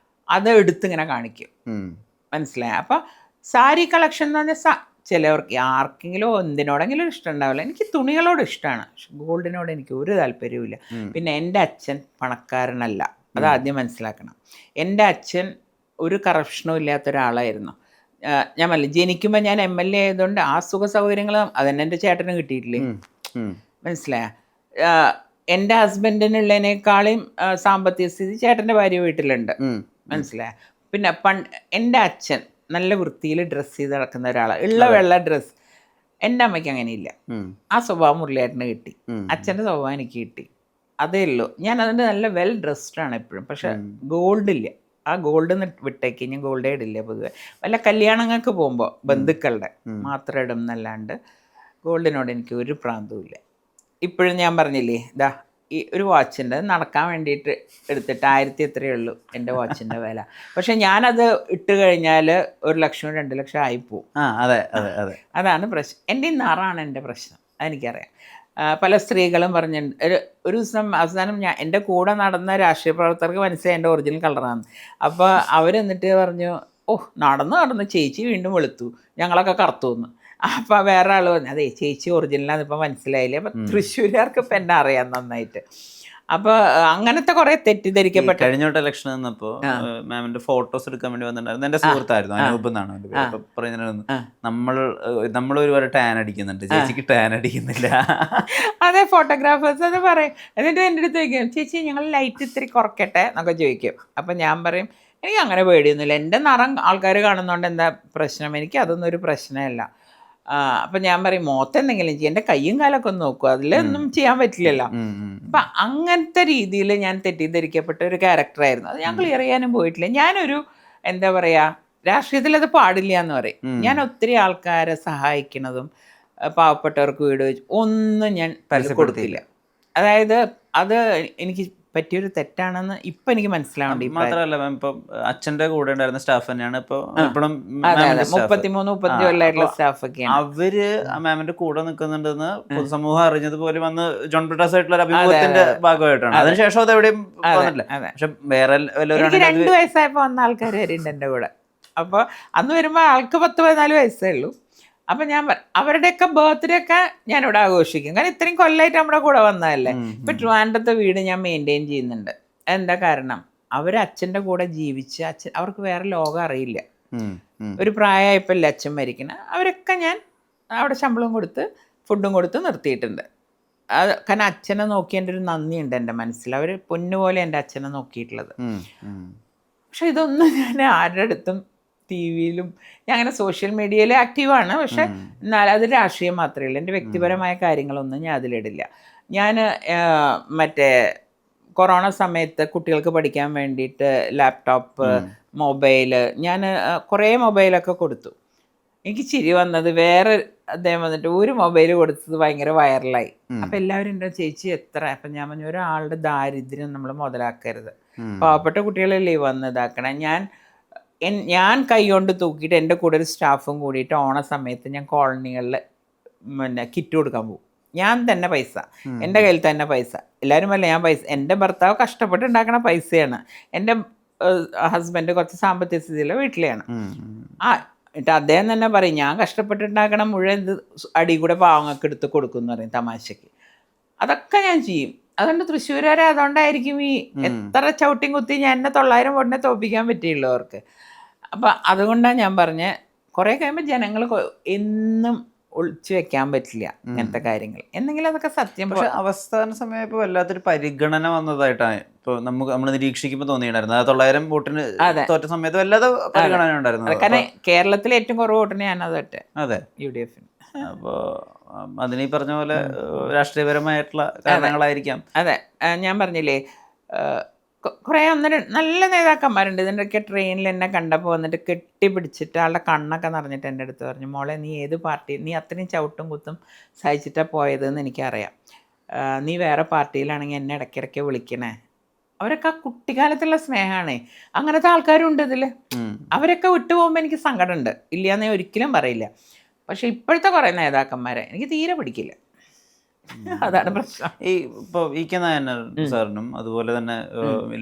[SPEAKER 1] അത് എടുത്തിങ്ങനെ കാണിക്കും, മനസ്സിലായി? അപ്പം സാരി കളക്ഷൻ എന്ന് പറഞ്ഞാൽ ചിലവർക്ക് ആർക്കെങ്കിലും എന്തിനോടെങ്കിലും ഇഷ്ടം ഉണ്ടാവില്ല. എനിക്ക് തുണികളോട് ഇഷ്ടമാണ്, പക്ഷെ ഗോൾഡിനോട് എനിക്ക് ഒരു താല്പര്യവുമില്ല. പിന്നെ എൻ്റെ അച്ഛൻ പണക്കാരനല്ല, അതാദ്യം മനസ്സിലാക്കണം. എൻ്റെ അച്ഛൻ ഒരു കറപ്ഷനും ഇല്ലാത്ത ഒരാളായിരുന്നു. ഞാൻ പറഞ്ഞില്ല, ജനിക്കുമ്പോൾ ഞാൻ MLA ആയതുകൊണ്ട് ആ സുഖ സൗകര്യങ്ങളും അതന്നെ എൻ്റെ ചേട്ടന് കിട്ടിയിട്ടില്ലേ, മനസ്സിലായ? എൻ്റെ ഹസ്ബൻഡിനുള്ളതിനേക്കാളും സാമ്പത്തിക സ്ഥിതി ചേട്ടൻ്റെ ഭാര്യ വീട്ടിലുണ്ട്, മനസ്സിലായ? പിന്നെ എൻ്റെ അച്ഛൻ നല്ല വൃത്തിയിൽ ഡ്രസ്സ് ചെയ്ത് നടക്കുന്ന ഒരാളാണ്, ഉള്ള വെള്ള ഡ്രസ്സ്. എൻ്റെ അമ്മയ്ക്ക് അങ്ങനെയില്ല. ആ സ്വഭാവം മുരളിയേട്ടന് കിട്ടി, അച്ഛൻ്റെ സ്വഭാവം എനിക്ക് കിട്ടി, അതേ ഉള്ളൂ. ഞാൻ അതിൻ്റെ നല്ല വെൽ ഡ്രസ്ഡാണ് എപ്പോഴും. പക്ഷെ ഗോൾഡില്ല, ആ ഗോൾഡ് വിട്ടേക്ക് ഞാൻ ഗോൾഡേ ഇടില്ല പൊതുവെ. വല്ല കല്യാണങ്ങൾക്ക് പോകുമ്പോൾ ബന്ധുക്കളുടെ മാത്രം ഇടും എന്നല്ലാണ്ട് ഗോൾഡിനോട് എനിക്ക് ഒരു പ്രാന്തവും ഇല്ല. ഇപ്പോഴും ഞാൻ പറഞ്ഞില്ലേ, ഇതാ ഈ ഒരു വാച്ചിൻ്റെ നടക്കാൻ വേണ്ടിയിട്ട് എടുത്തിട്ട് 1000 എത്രയേ ഉള്ളൂ എൻ്റെ വാച്ചിൻ്റെ വില. പക്ഷെ ഞാനത് ഇട്ട് കഴിഞ്ഞാൽ 1,00,000 2,00,000 ആയിപ്പോവും. അതാണ് പ്രശ്നം. എൻ്റെ നിറാണ് എൻ്റെ പ്രശ്നം, അതെനിക്കറിയാം. പല സ്ത്രീകളും പറഞ്ഞിട്ടുണ്ട്. ഒരു ദിവസം അവസാനം എൻ്റെ കൂടെ നടന്ന രാഷ്ട്രീയ പ്രവർത്തകർക്ക് മനസ്സിലായി എൻ്റെ ഒറിജിനൽ കളറാണ്. അപ്പോൾ അവരെന്നിട്ട് പറഞ്ഞു, നടന്ന് ചേച്ചി വീണ്ടും വെളുത്തു, ഞങ്ങളൊക്കെ കറുത്തു എന്ന്. അപ്പോൾ വേറെ ആൾ പറഞ്ഞു, അതെ ചേച്ചി ഒറിജിനലാന്ന് ഇപ്പം മനസ്സിലായില്ലേ. അപ്പം തൃശ്ശൂരുകാർക്ക് ഇപ്പം എന്നെ അറിയാം നന്നായിട്ട്. അപ്പോൾ അങ്ങനത്തെ കുറേ തെറ്റിദ്ധരിക്കപ്പെട്ട.
[SPEAKER 3] കഴിഞ്ഞോട്ട് ഇലക്ഷൻ വന്നപ്പോൾ മാമിന്റെ ഫോട്ടോസ് എടുക്കാൻ വേണ്ടി വന്നിട്ടുണ്ടായിരുന്നു. എൻ്റെ സുഹൃത്തായിരുന്നു, അനൂപ് എന്നാണ് എൻ്റെ പേര്. പറയുന്നത് നമ്മൾ ഒരുപാട് ടാൻ അടിക്കുന്നുണ്ട്, ചേച്ചിക്ക് ടാൻ അടിക്കുന്നില്ല.
[SPEAKER 1] അതെ, ഫോട്ടോഗ്രാഫേഴ്സ് അത് പറയും. എന്നിട്ട് എൻ്റെ അടുത്ത് ചോദിക്കും, ചേച്ചി ഞങ്ങൾ ലൈറ്റ് ഇത്തിരി കുറയ്ക്കട്ടെ എന്നൊക്കെ ചോദിക്കും. അപ്പം ഞാൻ പറയും, എനിക്ക് അങ്ങനെ പേടിയൊന്നുമില്ല, എൻ്റെ നിറം ആൾക്കാർ കാണുന്നതുകൊണ്ട് എന്താ പ്രശ്നം, എനിക്ക് അതൊന്നും ഒരു പ്രശ്നമല്ല. അപ്പം ഞാൻ പറയും, മുഖത്തെന്തെങ്കിലും ചെയ്യും, എൻ്റെ കയ്യും കാലൊക്കെ ഒന്ന് നോക്കും, അതിലൊന്നും ചെയ്യാൻ പറ്റില്ലല്ലോ. അപ്പം അങ്ങനത്തെ രീതിയിൽ ഞാൻ തെറ്റിദ്ധരിക്കപ്പെട്ട ഒരു ക്യാരക്ടറായിരുന്നു. അത് ഞാൻ ക്ലിയർ ചെയ്യാനും പോയിട്ടില്ല. ഞാനൊരു എന്താ പറയുക, രാഷ്ട്രീയത്തിൽ അത് പാടില്ല എന്ന് പറയും. ഞാൻ ഒത്തിരി ആൾക്കാരെ സഹായിക്കുന്നതും പാവപ്പെട്ടവർക്ക് വീട് വെച്ച് ഒന്നും ഞാൻ കൊടുത്തില്ല. അതായത് അത് എനിക്ക് പറ്റിയൊരു തെറ്റാണെന്ന് ഇപ്പം എനിക്ക് മനസ്സിലാവുന്നുണ്ട് ഈ
[SPEAKER 3] മാത്രമല്ല മാം, ഇപ്പം അച്ഛന്റെ കൂടെ ഉണ്ടായിരുന്ന സ്റ്റാഫ് തന്നെയാണ് ഇപ്പൊ ഇപ്പോഴും
[SPEAKER 1] അതെ അതെ 33 കൊല്ലമായിട്ടുള്ള സ്റ്റാഫൊക്കെയാണ്.
[SPEAKER 3] അവര് ആ മാമിന്റെ കൂടെ നിൽക്കുന്നുണ്ടെന്ന് പൊതുസമൂഹം അറിഞ്ഞത് പോലും വന്ന് ജോൺ ബ്രിട്ടാസ് ആയിട്ടുള്ള ഒരു അഭിമുഖത്തിന്റെ ഭാഗമായിട്ടാണ്. അതിനുശേഷം അത് എവിടെയും വന്നിട്ടില്ല. പക്ഷെ വേറെ
[SPEAKER 1] എനിക്ക് 2 വയസ്സായപ്പോൾ വന്ന ആൾക്കാർ വരുന്നുണ്ട് എൻ്റെ കൂടെ. അപ്പോൾ അന്ന് വരുമ്പോൾ ആൾക്ക് 10-14 വയസ്സേ ഉള്ളൂ. അപ്പം ഞാൻ അവരുടെയൊക്കെ ബർത്ത്ഡേ ഒക്കെ ഞാനിവിടെ ആഘോഷിക്കും. കാരണം ഇത്രയും കൊല്ലമായിട്ട് നമ്മുടെ കൂടെ വന്നതല്ലേ. ഇപ്പം ട്രിവാൻഡ്രത്തെ വീട് ഞാൻ മെയിൻറ്റെയിൻ ചെയ്യുന്നുണ്ട്. എന്താ കാരണം, അവർ അച്ഛൻ്റെ കൂടെ ജീവിച്ച് അവർക്ക് വേറെ ലോകം അറിയില്ല. ഒരു പ്രായമായപ്പോൾ അച്ഛൻ മരിക്കണം. അവരൊക്കെ ഞാൻ അവിടെ ശമ്പളം കൊടുത്ത് ഫുഡും കൊടുത്ത് നിർത്തിയിട്ടുണ്ട്. അത് കാരണം അച്ഛനെ നോക്കി എൻ്റെ ഒരു നന്ദിയുണ്ട് എൻ്റെ മനസ്സിൽ. അവർ പൊന്നുപോലെ എൻ്റെ അച്ഛനെ നോക്കിയിട്ടുള്ളത്. പക്ഷെ ഇതൊന്നും ഞാൻ ആരുടെ അടുത്തും ടി വിയിലും ഞാൻ അങ്ങനെ സോഷ്യൽ മീഡിയയിൽ ആക്റ്റീവാണ്. പക്ഷെ എന്നാൽ അത് രാഷ്ട്രീയം മാത്രമേ ഉള്ളൂ. എൻ്റെ വ്യക്തിപരമായ കാര്യങ്ങളൊന്നും ഞാൻ അതിലിടില്ല. ഞാൻ മറ്റേ കൊറോണ സമയത്ത് കുട്ടികൾക്ക് പഠിക്കാൻ വേണ്ടിയിട്ട് ലാപ്ടോപ്പ്, മൊബൈല്, ഞാൻ കുറേ മൊബൈലൊക്കെ കൊടുത്തു. എനിക്ക് ചിരി വന്നത് വേറെ അദ്ദേഹം വന്നിട്ട് ഒരു മൊബൈൽ കൊടുത്തത് ഭയങ്കര വൈറലായി. അപ്പം എല്ലാവരും എൻ്റെ ചേച്ചി എത്ര, അപ്പം ഞാൻ പറഞ്ഞു ഒരാളുടെ ദാരിദ്ര്യം നമ്മൾ മുതലാക്കരുത്. പാവപ്പെട്ട കുട്ടികളല്ലേ വന്ന് ഇതാക്കണം. ഞാൻ കൈ കൊണ്ട് തൂക്കിയിട്ട് എൻ്റെ കൂടെ ഒരു സ്റ്റാഫും കൂടിയിട്ട് ഓണ സമയത്ത് ഞാൻ കോളനികളിൽ കിറ്റ് കൊടുക്കാൻ പോകും. ഞാൻ തന്നെ പൈസ, എൻ്റെ കയ്യിൽ തന്നെ പൈസ. എല്ലാവരും അല്ല, ഞാൻ പൈസ, എൻ്റെ ഭർത്താവ് കഷ്ടപ്പെട്ട് ഉണ്ടാക്കണ പൈസയാണ്. എൻ്റെ ഹസ്ബൻഡ് കുറച്ച് സാമ്പത്തിക സ്ഥിതിയുള്ള വീട്ടിലെയാണ്. എന്നിട്ട് അദ്ദേഹം തന്നെ പറയും, ഞാൻ കഷ്ടപ്പെട്ടുണ്ടാക്കണം മുഴുവൻ ഇത് അടി കൂടെ പാവങ്ങൾക്ക് എടുത്ത് കൊടുക്കും എന്ന് പറയും തമാശയ്ക്ക്. അതൊക്കെ ഞാൻ ചെയ്യും. അതുകൊണ്ട് തൃശ്ശൂരുകാരെ അതുകൊണ്ടായിരിക്കും ഈ എത്ര ചവിട്ടിയും കുത്തി ഞാൻ എന്നെ 900 വോട്ടിനെ തോൽപ്പിക്കാൻ പറ്റിയുള്ളൂ അവർക്ക്. അപ്പം അതുകൊണ്ടാണ് ഞാൻ പറഞ്ഞത്, കുറേ കഴിയുമ്പോൾ ജനങ്ങൾ എന്നും ഒളിച്ചു വെക്കാൻ പറ്റില്ല ഇങ്ങനത്തെ കാര്യങ്ങൾ. എന്തെങ്കിലും അതൊക്കെ സത്യം.
[SPEAKER 3] പക്ഷെ അവസാന സമയം ഇപ്പോൾ വല്ലാത്തൊരു പരിഗണന വന്നതായിട്ടാണ് ഇപ്പോൾ നമ്മൾ നിരീക്ഷിക്കുമ്പോൾ തോന്നിയിട്ടുണ്ടായിരുന്നു. 900 വോട്ടിന് തോറ്റ സമയത്ത് വല്ലാതെ പരിഗണന ഉണ്ടായിരുന്നു.
[SPEAKER 1] കാരണം കേരളത്തിലെ ഏറ്റവും കുറവ് വോട്ടിന് ഞാനത് തോറ്റെ.
[SPEAKER 3] അതെ,
[SPEAKER 1] UDF.
[SPEAKER 3] അപ്പോൾ അതിനീ പറഞ്ഞ പോലെ രാഷ്ട്രീയപരമായിട്ടുള്ള കാരണങ്ങളായിരിക്കാം.
[SPEAKER 1] അതെ, ഞാൻ പറഞ്ഞില്ലേ കുറേ നല്ല നേതാക്കന്മാരുണ്ട്. ഇതിൻ്റെയൊക്കെ ട്രെയിനിൽ എന്നെ കണ്ടപ്പോൾ വന്നിട്ട് കെട്ടിപ്പിടിച്ചിട്ട് ആളുടെ കണ്ണൊക്കെ നിറഞ്ഞിട്ട് എൻ്റെ അടുത്ത് പറഞ്ഞു, മോളെ നീ ഏത് പാർട്ടി, നീ അത്രയും ചവിട്ടും കുത്തും സഹിച്ചിട്ടാണ് പോയതെന്ന് എനിക്കറിയാം. നീ വേറെ പാർട്ടിയിലാണെങ്കിൽ എന്നെ ഇടയ്ക്കിടയ്ക്ക് വിളിക്കണേ. അവരൊക്കെ ആ കുട്ടിക്കാലത്തുള്ള സ്നേഹമാണ്. അങ്ങനത്തെ ആൾക്കാരും ഉണ്ട് ഇതിൽ. അവരൊക്കെ വിട്ടു പോകുമ്പോൾ എനിക്ക് സങ്കടമുണ്ട്, ഇല്ലയെന്ന് ഞാൻ ഒരിക്കലും പറയില്ല. പക്ഷെ ഇപ്പോഴത്തെ കുറേ നേതാക്കന്മാരെ എനിക്ക് തീരെ പിടിക്കില്ല. അതാണ് പ്രശ്നം.
[SPEAKER 3] ഈ ഇപ്പോൾ ഇ.കെ. നായനാർ സാറിനും അതുപോലെ തന്നെ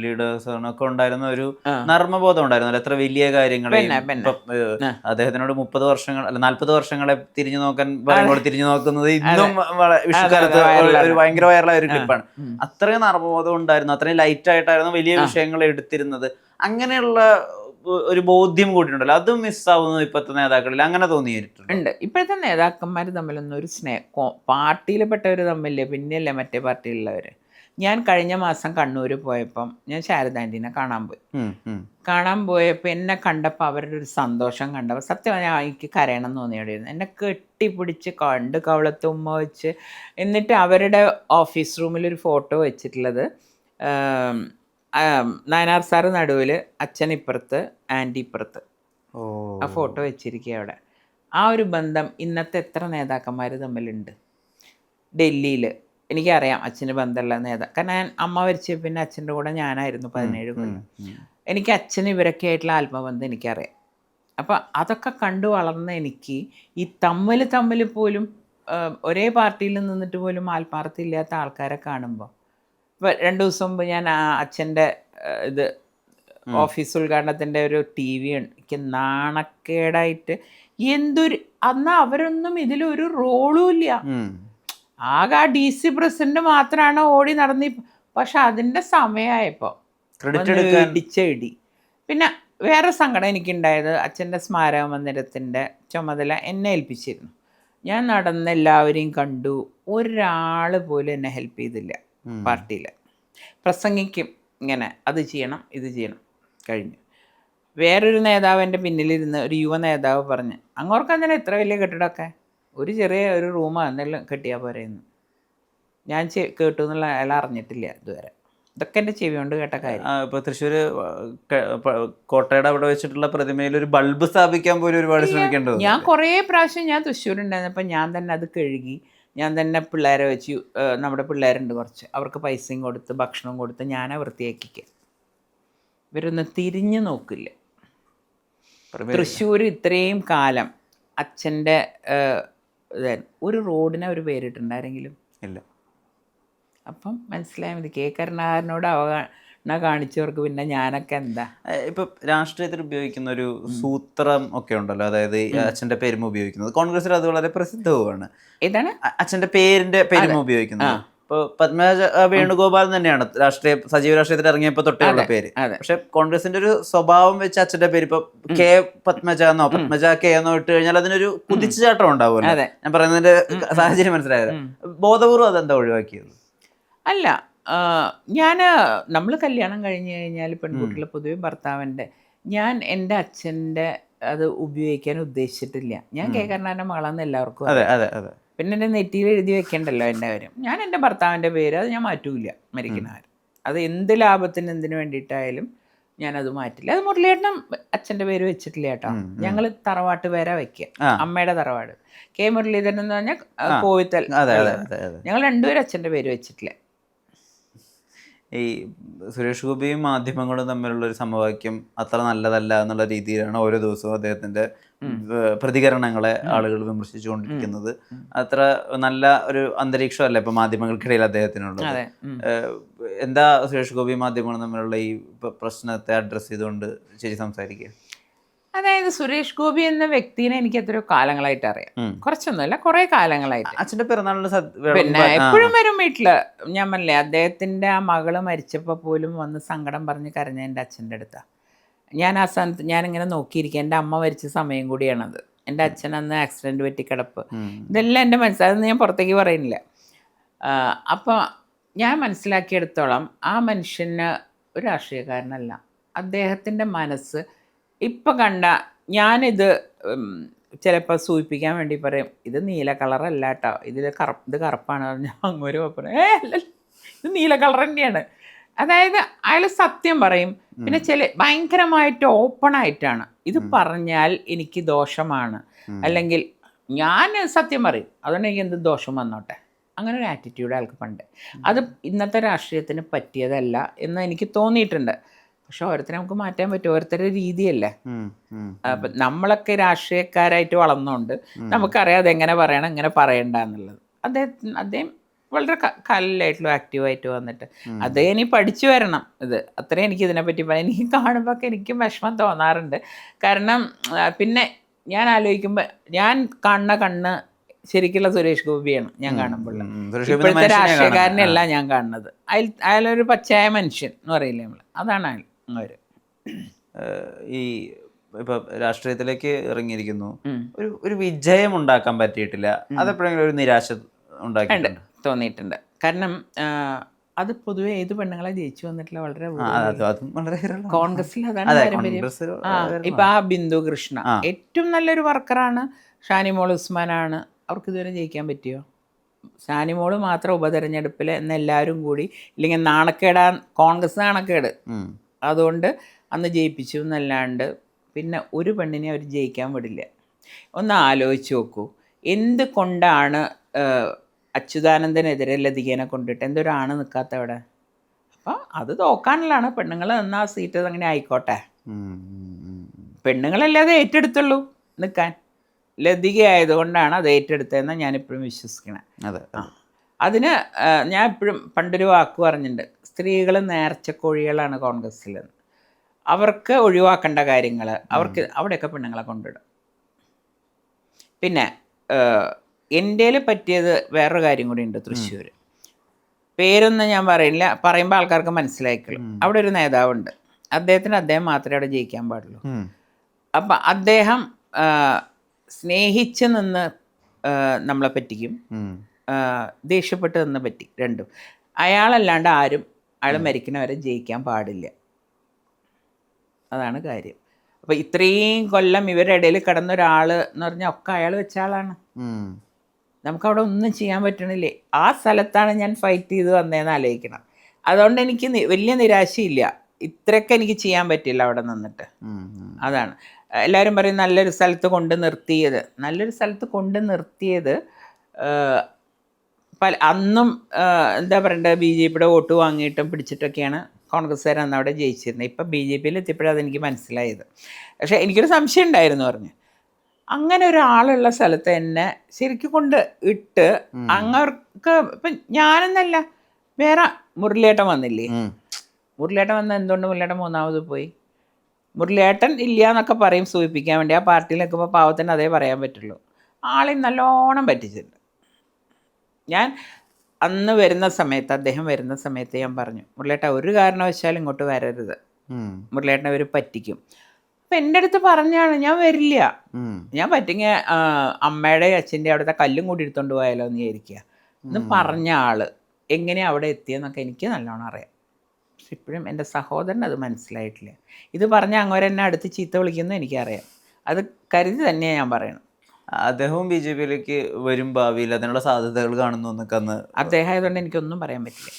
[SPEAKER 3] ലീഡർ സാറിനും ഒക്കെ ഉണ്ടായിരുന്ന ഒരു നർമ്മബോധം ഉണ്ടായിരുന്നു. എത്ര വലിയ കാര്യങ്ങൾ അദ്ദേഹത്തിനോട് 30 വർഷങ്ങൾ അല്ല 40 വർഷങ്ങളെ തിരിഞ്ഞു നോക്കാൻ പറയുമ്പോൾ തിരിഞ്ഞു നോക്കുന്നത് ഇന്നും വിഷുക്കാലത്ത് ഒരു ഭയങ്കര വൈറലായ ഒരു ക്ലിപ്പാണ്. അത്രയും നർമ്മബോധം ഉണ്ടായിരുന്നു, അത്രയും ലൈറ്റ് ആയിട്ടായിരുന്നു വലിയ വിഷയങ്ങൾ എടുത്തിരുന്നത്. അങ്ങനെയുള്ള ഒരു ബോധ്യം കൂടിയുണ്ടല്ലോ, അതും മിസ്സാവുന്നത് ഇപ്പോഴത്തെ നേതാക്കളിൽ. അങ്ങനെ തോന്നിയിട്ടുണ്ട്.
[SPEAKER 1] ഇപ്പോഴത്തെ നേതാക്കന്മാർ തമ്മിലൊന്നും ഒരു പാർട്ടിയിൽപ്പെട്ടവർ തമ്മിലേ, പിന്നെയല്ലേ മറ്റേ പാർട്ടിയിലുള്ളവർ. ഞാൻ കഴിഞ്ഞ മാസം കണ്ണൂർ പോയപ്പം ഞാൻ ശാരദാൻ്റിനെ കാണാൻ പോയപ്പോൾ എന്നെ കണ്ടപ്പോൾ അവരുടെ ഒരു സന്തോഷം കണ്ടപ്പോൾ സത്യം ഞാൻ എനിക്ക് കരയണം തോന്നിയോടിയിരുന്നു. എന്നെ കെട്ടിപ്പിടിച്ച് കണ്ട് കവളത്ത് ഉമ്മ വെച്ച്, എന്നിട്ട് അവരുടെ ഓഫീസ് റൂമിലൊരു ഫോട്ടോ വെച്ചിട്ടുള്ളത് നായനാർ സാറ് നടുവിൽ, അച്ഛൻ ഇപ്പുറത്ത്, ആൻറ്റി ഇപ്പുറത്ത്. ആ ഫോട്ടോ വെച്ചിരിക്കുക അവിടെ. ആ ഒരു ബന്ധം ഇന്നത്തെ എത്ര നേതാക്കന്മാർ തമ്മിലുണ്ട് ഡൽഹിയിൽ. എനിക്കറിയാം അച്ഛന് ബന്ധമുള്ള കാരണം ഞാൻ അമ്മ മരിച്ച പിന്നെ അച്ഛൻ്റെ കൂടെ ഞാനായിരുന്നു 17 കൊല്ലം. എനിക്ക് അച്ഛന് ഇവരൊക്കെ ആയിട്ടുള്ള ആത്മബന്ധം എനിക്കറിയാം. അപ്പം അതൊക്കെ കണ്ടു വളർന്ന എനിക്ക് ഈ തമ്മിൽ പോലും ഒരേ പാർട്ടിയിൽ നിന്നിട്ട് പോലും ആത്മാർത്ഥമില്ലാത്ത ആൾക്കാരെ കാണുമ്പോൾ, ഇപ്പോൾ 2 ദിവസം മുമ്പ് ഞാൻ അച്ഛൻ്റെ ഇത് ഓഫീസ് ഉദ്ഘാടനത്തിൻ്റെ ഒരു TV എനിക്ക് നാണക്കേടായിട്ട് അന്ന് അവരൊന്നും ഇതിലൊരു റോളും ഇല്ല. ആകെ ആ DC പ്രസിഡന്റ് മാത്രമാണ് ഓടി നടന്ന്. പക്ഷെ അതിൻ്റെ സമയമായപ്പോൾ ഇടി. പിന്നെ വേറെ സങ്കടം എനിക്കുണ്ടായത്, അച്ഛൻ്റെ സ്മാരക മന്ദിരത്തിൻ്റെ ചുമതല എന്നെ ഏൽപ്പിച്ചിരുന്നു. ഞാൻ നടന്ന് എല്ലാവരെയും കണ്ടു, ഒരാൾ പോലും എന്നെ ഹെൽപ്പ് ചെയ്തില്ല. പാർട്ടിയിൽ പ്രസംഗിക്കും ഇങ്ങനെ, അത് ചെയ്യണം ഇത് ചെയ്യണം, കഴിഞ്ഞു. വേറൊരു നേതാവ് എൻ്റെ പിന്നിലിരുന്ന്, ഒരു യുവ നേതാവ് പറഞ്ഞ്, അങ്ങോർക്ക് അങ്ങനെ ഇത്ര വലിയ കെട്ടിടമൊക്കെ, ഒരു ചെറിയ ഒരു റൂമാണ് എന്തെങ്കിലും കെട്ടിയാൽ പോരെയെന്ന്. ഞാൻ കേട്ടു എന്നുള്ള അയാൾ അറിഞ്ഞിട്ടില്ല ഇതുവരെ. ഇതൊക്കെ എൻ്റെ ചെവി കൊണ്ട് കേട്ട കാര്യം.
[SPEAKER 3] ഇപ്പോൾ തൃശ്ശൂർ കോട്ടയുടെ അവിടെ വെച്ചിട്ടുള്ള പ്രതിമയിൽ ഒരു ബൾബ് സ്ഥാപിക്കാൻ പോലും ഒരുപാട് ശ്രമിക്കേണ്ടത്.
[SPEAKER 1] ഞാൻ കുറേ പ്രാവശ്യം ഞാൻ തൃശ്ശൂരുണ്ടായിരുന്നപ്പോൾ ഞാൻ തന്നെ അത് കഴുകി ഞാൻ തന്നെ പിള്ളേരെ വെച്ച് നമ്മുടെ പിള്ളേരുണ്ട് കുറച്ച്, അവർക്ക് പൈസയും കൊടുത്ത് ഭക്ഷണവും കൊടുത്ത് ഞാനാ വൃത്തിയാക്കിക്കുക. ഇവരൊന്നും തിരിഞ്ഞു നോക്കില്ല. തൃശ്ശൂർ ഇത്രയും കാലം അച്ഛൻ്റെ ഒരു റോഡിനെ ഒരു പേരിട്ടുണ്ടാരെങ്കിലും
[SPEAKER 3] ഇല്ല.
[SPEAKER 1] അപ്പം മനസ്സിലായാൽ മതി. കെ കരുണാകരനോട് അവഗണന കാണിച്ചവർക്ക് പിന്നെ ഞാനൊക്കെ എന്താ.
[SPEAKER 3] ഇപ്പൊ രാഷ്ട്രീയത്തിൽ ഉപയോഗിക്കുന്ന ഒരു സൂത്രം ഒക്കെ ഉണ്ടല്ലോ, അതായത് അച്ഛന്റെ പേരും ഉപയോഗിക്കുന്നത് കോൺഗ്രസിൽ അത് വളരെ പ്രസിദ്ധവുമാണ്.
[SPEAKER 1] ഏതാണ്?
[SPEAKER 3] അച്ഛന്റെ പേരും ഉപയോഗിക്കുന്നത്. ഇപ്പോൾ പത്മജ വേണുഗോപാൽ തന്നെയാണ് സജീവ രാഷ്ട്രീയത്തിൽ ഇറങ്ങിയപ്പോൾ തൊട്ടുള്ള പേര്. പക്ഷെ കോൺഗ്രസിന്റെ ഒരു സ്വഭാവം വെച്ച് അച്ഛന്റെ പേര് ഇപ്പൊ കെ പത്മജ എന്നോ പത്മജ കെ എന്നോ ഇട്ട് കഴിഞ്ഞാൽ അതിനൊരു കുതിച്ചുചാട്ടം ഉണ്ടാവുമല്ലോ. ഞാൻ പറയുന്നതിന്റെ സാഹചര്യം മനസ്സിലായത്. ബോധപൂർവ്വം അതെന്താ ഒഴിവാക്കിയത്?
[SPEAKER 1] അല്ല, നമ്മൾ കല്യാണം കഴിഞ്ഞ് കഴിഞ്ഞാൽ പെൺകുട്ടികൾ പൊതുവെ ഭർത്താവിൻ്റെ, ഞാൻ എൻ്റെ അച്ഛൻ്റെ അത് ഉപയോഗിക്കാൻ ഉദ്ദേശിച്ചിട്ടില്ല. ഞാൻ കെ കരുണാകരൻ്റെ മകളാന്ന് എല്ലാവർക്കും.
[SPEAKER 3] അതെ അതെ അതെ.
[SPEAKER 1] പിന്നെ എൻ്റെ നെറ്റിയിൽ എഴുതി വെക്കേണ്ടല്ലോ എൻ്റെ കാര്യം. ഞാൻ എൻ്റെ ഭർത്താവിൻ്റെ പേര് അത് ഞാൻ മാറ്റൂല മരിക്കുന്നവർ. അത് എന്ത് ലാഭത്തിന് എന്തിനു വേണ്ടിയിട്ടായാലും ഞാനത് മാറ്റില്ല. അത് മുരളിയേട്ടനും അച്ഛൻ്റെ പേര് വെച്ചിട്ടില്ല കേട്ടോ. ഞങ്ങൾ തറവാട്ട് പേരാ വെക്കുക, അമ്മയുടെ തറവാട്. കെ മുരളീധരൻ എന്ന് പറഞ്ഞാൽ കോവിത്തൽ. ഞങ്ങൾ രണ്ടുപേരും അച്ഛൻ്റെ പേര് വെച്ചിട്ടില്ല.
[SPEAKER 3] ഈ സുരേഷ് ഗോപിയും മാധ്യമങ്ങളും തമ്മിലുള്ള ഒരു സമവാക്യം അത്ര നല്ലതല്ല എന്നുള്ള രീതിയിലാണ് ഓരോ ദിവസവും അദ്ദേഹത്തിന്റെ പ്രതികരണങ്ങളെ ആളുകൾ വിമർശിച്ചുകൊണ്ടിരിക്കുന്നത്. അത്ര നല്ല ഒരു അന്തരീക്ഷമല്ല ഇപ്പൊ മാധ്യമങ്ങൾക്കിടയിൽ അദ്ദേഹത്തിനുള്ളത്. എന്താ സുരേഷ് ഗോപിയും മാധ്യമങ്ങളും തമ്മിലുള്ള ഈ പ്രശ്നത്തെ അഡ്രസ്സ് ചെയ്തുകൊണ്ട് ചേച്ചി സംസാരിക്കുക?
[SPEAKER 1] അതായത് സുരേഷ് ഗോപി എന്ന വ്യക്തിനെ എനിക്ക് എത്രയോ കാലങ്ങളായിട്ട് അറിയാം. കുറച്ചൊന്നുമല്ല, കുറെ കാലങ്ങളായിട്ട്.
[SPEAKER 3] അച്ഛൻ്റെ പിറന്നാളിന്
[SPEAKER 1] പിന്നെ എപ്പോഴും വരും വീട്ടില്. ഞാൻ പറഞ്ഞില്ലേ, അദ്ദേഹത്തിന്റെ ആ മകള് മരിച്ചപ്പോൾ പോലും വന്ന് സങ്കടം പറഞ്ഞ് കരഞ്ഞ എൻ്റെ അച്ഛൻ്റെ അടുത്താണ്. ഞാൻ ആ സ്ഥാനത്ത് ഞാനിങ്ങനെ നോക്കിയിരിക്കുക. എൻ്റെ അമ്മ മരിച്ച സമയം കൂടിയാണത്. എൻ്റെ അച്ഛൻ അന്ന് ആക്സിഡൻറ്റ് പറ്റി കിടപ്പ്. ഇതെല്ലാം എൻ്റെ അതൊന്നും ഞാൻ പുറത്തേക്ക് പറയുന്നില്ല. അപ്പോൾ ഞാൻ മനസ്സിലാക്കിയെടുത്തോളം ആ മനുഷ്യന് ഒരു രാഷ്ട്രീയക്കാരനല്ല. അദ്ദേഹത്തിൻ്റെ മനസ്സ് ഇപ്പം കണ്ട, ഞാനിത് ചിലപ്പോൾ സൂചിപ്പിക്കാൻ വേണ്ടി പറയും, ഇത് നീല കളറല്ല കേട്ടോ, ഇത് കറുപ്പാണ് പറഞ്ഞാൽ അങ്ങോട്ട് പറയും, അല്ല ഇത് നീല കളർ തന്നെയാണ്. അതായത് അയാൾ സത്യം പറയും. പിന്നെ ഭയങ്കരമായിട്ട് ഓപ്പണായിട്ടാണ് ഇത് പറഞ്ഞാൽ എനിക്ക് ദോഷമാണ്, അല്ലെങ്കിൽ ഞാൻ സത്യം പറയും അതുകൊണ്ട് എനിക്ക് എന്ത് ദോഷം വന്നോട്ടെ, അങ്ങനെ ഒരു ആറ്റിറ്റ്യൂഡ് അയാൾക്ക് പണ്ട്. അത് ഇന്നത്തെ രാഷ്ട്രീയത്തിന് പറ്റിയതല്ല എന്ന് എനിക്ക് തോന്നിയിട്ടുണ്ട്. പക്ഷെ ഓരോരുത്തരെ നമുക്ക് മാറ്റാൻ പറ്റും, ഓരോരുത്തരുടെ രീതിയല്ലേ. അപ്പം നമ്മളൊക്കെ രാഷ്ട്രീയക്കാരായിട്ട് വളർന്നുകൊണ്ട് നമുക്കറിയാം അതെങ്ങനെ പറയണം എങ്ങനെ പറയണ്ട എന്നുള്ളത്. അദ്ദേഹം വളരെ കാലിലായിട്ടുള്ള ആക്റ്റീവായിട്ട് വന്നിട്ട് അദ്ദേഹം ഇനി പഠിച്ചു വരണം. അത്രയും എനിക്ക് ഇതിനെപ്പറ്റി പറയാം. എനിക്ക് കാണുമ്പോൾ ഒക്കെ എനിക്കും വിഷമം തോന്നാറുണ്ട്. കാരണം പിന്നെ ഞാൻ ആലോചിക്കുമ്പോൾ ഞാൻ കാണുന്ന കണ്ണ് ശരിക്കുള്ള സുരേഷ് ഗോപിയാണ് ഞാൻ കാണുമ്പോൾ. ഇപ്പോഴത്തെ രാഷ്ട്രീയക്കാരനെയല്ല ഞാൻ കാണുന്നത്. അയാളൊരു പച്ചയായ മനുഷ്യൻ എന്ന് പറയില്ലേ നമ്മൾ, അതാണ് അയാൾ.
[SPEAKER 3] ഈ ഇപ്പൊ രാഷ്ട്രീയത്തിലേക്ക് ഇറങ്ങിയിരിക്കുന്നു, ഒരു വിജയം ഉണ്ടാക്കാൻ പറ്റിയിട്ടില്ല, അതെപ്പോഴെങ്കിലും ഒരു നിരാശ ഉണ്ടാക്കിയിട്ടുണ്ട്?
[SPEAKER 1] തോന്നിയിട്ടുണ്ട്. കാരണം അത് പൊതുവെ ഏത് പെണ്ണുങ്ങളെ ജയിച്ചു വന്നിട്ടുള്ള വളരെ കോൺഗ്രസിൽ അതാണ് പാരമ്പര്യം. ഇപ്പൊ ആ ബിന്ദു കൃഷ്ണ ഏറ്റവും നല്ലൊരു വർക്കറാണ്. ഷാനിമോൾ ഉസ്മാനാണ്. അവർക്ക് ഇതുവരെ ജയിക്കാൻ പറ്റിയോ? ഷാനിമോൾ മാത്രം ഉപതെരഞ്ഞെടുപ്പിൽ എന്നെല്ലാവരും കൂടി, ഇല്ലെങ്കിൽ നാണക്കേടാൻ കോൺഗ്രസ് നാണക്കേട്, അതുകൊണ്ട് അന്ന് ജയിപ്പിച്ചു എന്നല്ലാണ്ട് പിന്നെ ഒരു പെണ്ണിനെ അവർ ജയിക്കാൻ വിടില്ല. ഒന്ന് ആലോചിച്ച് നോക്കൂ, എന്ത് കൊണ്ടാണ് അച്യുതാനന്ദനെതിരെ ലതികേനെ കൊണ്ടിട്ട് എന്തൊരാണ് നിൽക്കാത്ത അവിടെ? അപ്പോൾ അത് തോക്കാനുള്ളതാണ്. പെണ്ണുങ്ങൾ എന്നാൽ ആ സീറ്റ് അങ്ങനെ ആയിക്കോട്ടെ, പെണ്ണുങ്ങളല്ലാതെ ഏറ്റെടുത്തുള്ളൂ നിൽക്കാൻ. ലതിക ആയതുകൊണ്ടാണ് അത് ഏറ്റെടുത്തതെന്ന് ഞാനിപ്പോഴും വിശ്വസിക്കണേ. അതിന് ഞാൻ എപ്പോഴും പണ്ടൊരു വാക്ക് പറഞ്ഞിട്ടുണ്ട്, സ്ത്രീകൾ നേർച്ചക്കോഴികളാണ് കോൺഗ്രസ്സിൽ. അവർക്ക് ഒഴിവാക്കേണ്ട കാര്യങ്ങൾ അവർക്ക് അവിടെയൊക്കെ പെണ്ണുങ്ങളെ കൊണ്ടിടും. പിന്നെ എൻ്റെ പറ്റിയത് വേറൊരു കാര്യം കൂടി ഉണ്ട്. തൃശ്ശൂർ പേരൊന്നും ഞാൻ പറയില്ല, പറയുമ്പോൾ ആൾക്കാർക്ക് മനസ്സിലായിക്കുള്ളൂ. അവിടെ ഒരു നേതാവുണ്ട്, അദ്ദേഹം മാത്രമേ അവിടെ ജയിക്കാൻ പാടുള്ളൂ. അപ്പം അദ്ദേഹം സ്നേഹിച്ച് നിന്ന് നമ്മളെ പറ്റിക്കും, ദേഷ്യപ്പെട്ട് നിന്ന് പറ്റി, രണ്ടും. അയാളല്ലാണ്ട് ആരും അയാൾ മരിക്കുന്നവരെ ജയിക്കാൻ പാടില്ല. അതാണ് കാര്യം. അപ്പോൾ ഇത്രയും കൊല്ലം ഇവരുടെ ഇടയിൽ കിടന്ന ഒരാൾ എന്ന് പറഞ്ഞാൽ ഒക്കെ അയാൾ വെച്ച ആളാണ്. നമുക്കവിടെ ഒന്നും ചെയ്യാൻ പറ്റണില്ലേ. ആ സ്ഥലത്താണ് ഞാൻ ഫൈറ്റ് ചെയ്ത് വന്നതെന്ന് ആലോചിക്കണം. അതുകൊണ്ട് എനിക്ക് വലിയ നിരാശയില്ല. ഇത്രയൊക്കെ എനിക്ക് ചെയ്യാൻ പറ്റില്ല അവിടെ നിന്നിട്ട്. അതാണ് എല്ലാവരും പറയും നല്ലൊരു സ്ഥലത്ത് കൊണ്ട് നിർത്തിയത്. അന്നും എന്താ പറയണ്ടത്, ബി ജെ പിയുടെ വോട്ട് വാങ്ങിയിട്ടും പിടിച്ചിട്ടൊക്കെയാണ് കോൺഗ്രസ്സുകാർ അന്ന് അവിടെ ജയിച്ചിരുന്നത്. ഇപ്പം ബി ജെ പിയിൽ എത്തിയപ്പോഴാണ് അതെനിക്ക് മനസ്സിലായത്. പക്ഷേ എനിക്കൊരു സംശയം ഉണ്ടായിരുന്നു പറഞ്ഞു, അങ്ങനെ ഒരാളുള്ള സ്ഥലത്ത് എന്നെ ശരിക്കും കൊണ്ട് ഇട്ട് അങ്ങർക്ക് ഇപ്പം ഞാനെന്നല്ല, വേറെ മുരളിയേട്ടൻ വന്നില്ലേ, മുരളിയേട്ടൻ വന്ന എന്തുകൊണ്ട് മുരളിയേട്ടൻ മൂന്നാമത് പോയി? മുരളിയേട്ടൻ ഇല്ല എന്നൊക്കെ പറയും സൂചിപ്പിക്കാൻ വേണ്ടി. ആ പാർട്ടിയിൽ നിൽക്കുമ്പോൾ പാവത്തിന് അതേ പറയാൻ പറ്റുള്ളൂ. ആളെയും നല്ലോണം പറ്റിച്ചിട്ടുണ്ട്. ഞാൻ അന്ന് വരുന്ന സമയത്ത്, അദ്ദേഹം വരുന്ന സമയത്ത് ഞാൻ പറഞ്ഞു, മുരളിയേട്ടൻ ഒരു കാരണവശാലും ഇങ്ങോട്ട് വരരുത്, മുരളിയേട്ടനെ അവർ പറ്റിക്കും. അപ്പം എൻ്റെ അടുത്ത് പറഞ്ഞാണ്, ഞാൻ വരില്ല, ഞാൻ പറ്റിങ്ങ അമ്മയുടെ അച്ഛൻ്റെ അവിടുത്തെ കല്ലും കൂടി എടുത്തോണ്ട് പോയാലോ എന്ന് വിചാരിക്കുക എന്ന് പറഞ്ഞ ആൾ എങ്ങനെയാണ് അവിടെ എത്തിയെന്നൊക്കെ എനിക്ക് നല്ലോണം അറിയാം. പക്ഷെ ഇപ്പോഴും എൻ്റെ സഹോദരൻ അത് മനസ്സിലായിട്ടില്ല. ഇത് പറഞ്ഞാൽ അങ്ങോരെന്നെ അടുത്ത് ചീത്ത വിളിക്കുന്നു എനിക്കറിയാം. അത് കരുതി തന്നെയാണ് ഞാൻ പറയണം.
[SPEAKER 3] അദ്ദേഹവും ബി ജെ പിയിലേക്ക് വരും ഭാവിയിൽ, അതിനുള്ള സാധ്യതകൾ കാണുന്നു എന്നൊക്കെ അന്ന്
[SPEAKER 1] അദ്ദേഹം ആയതുകൊണ്ട് എനിക്കൊന്നും പറയാൻ പറ്റില്ല.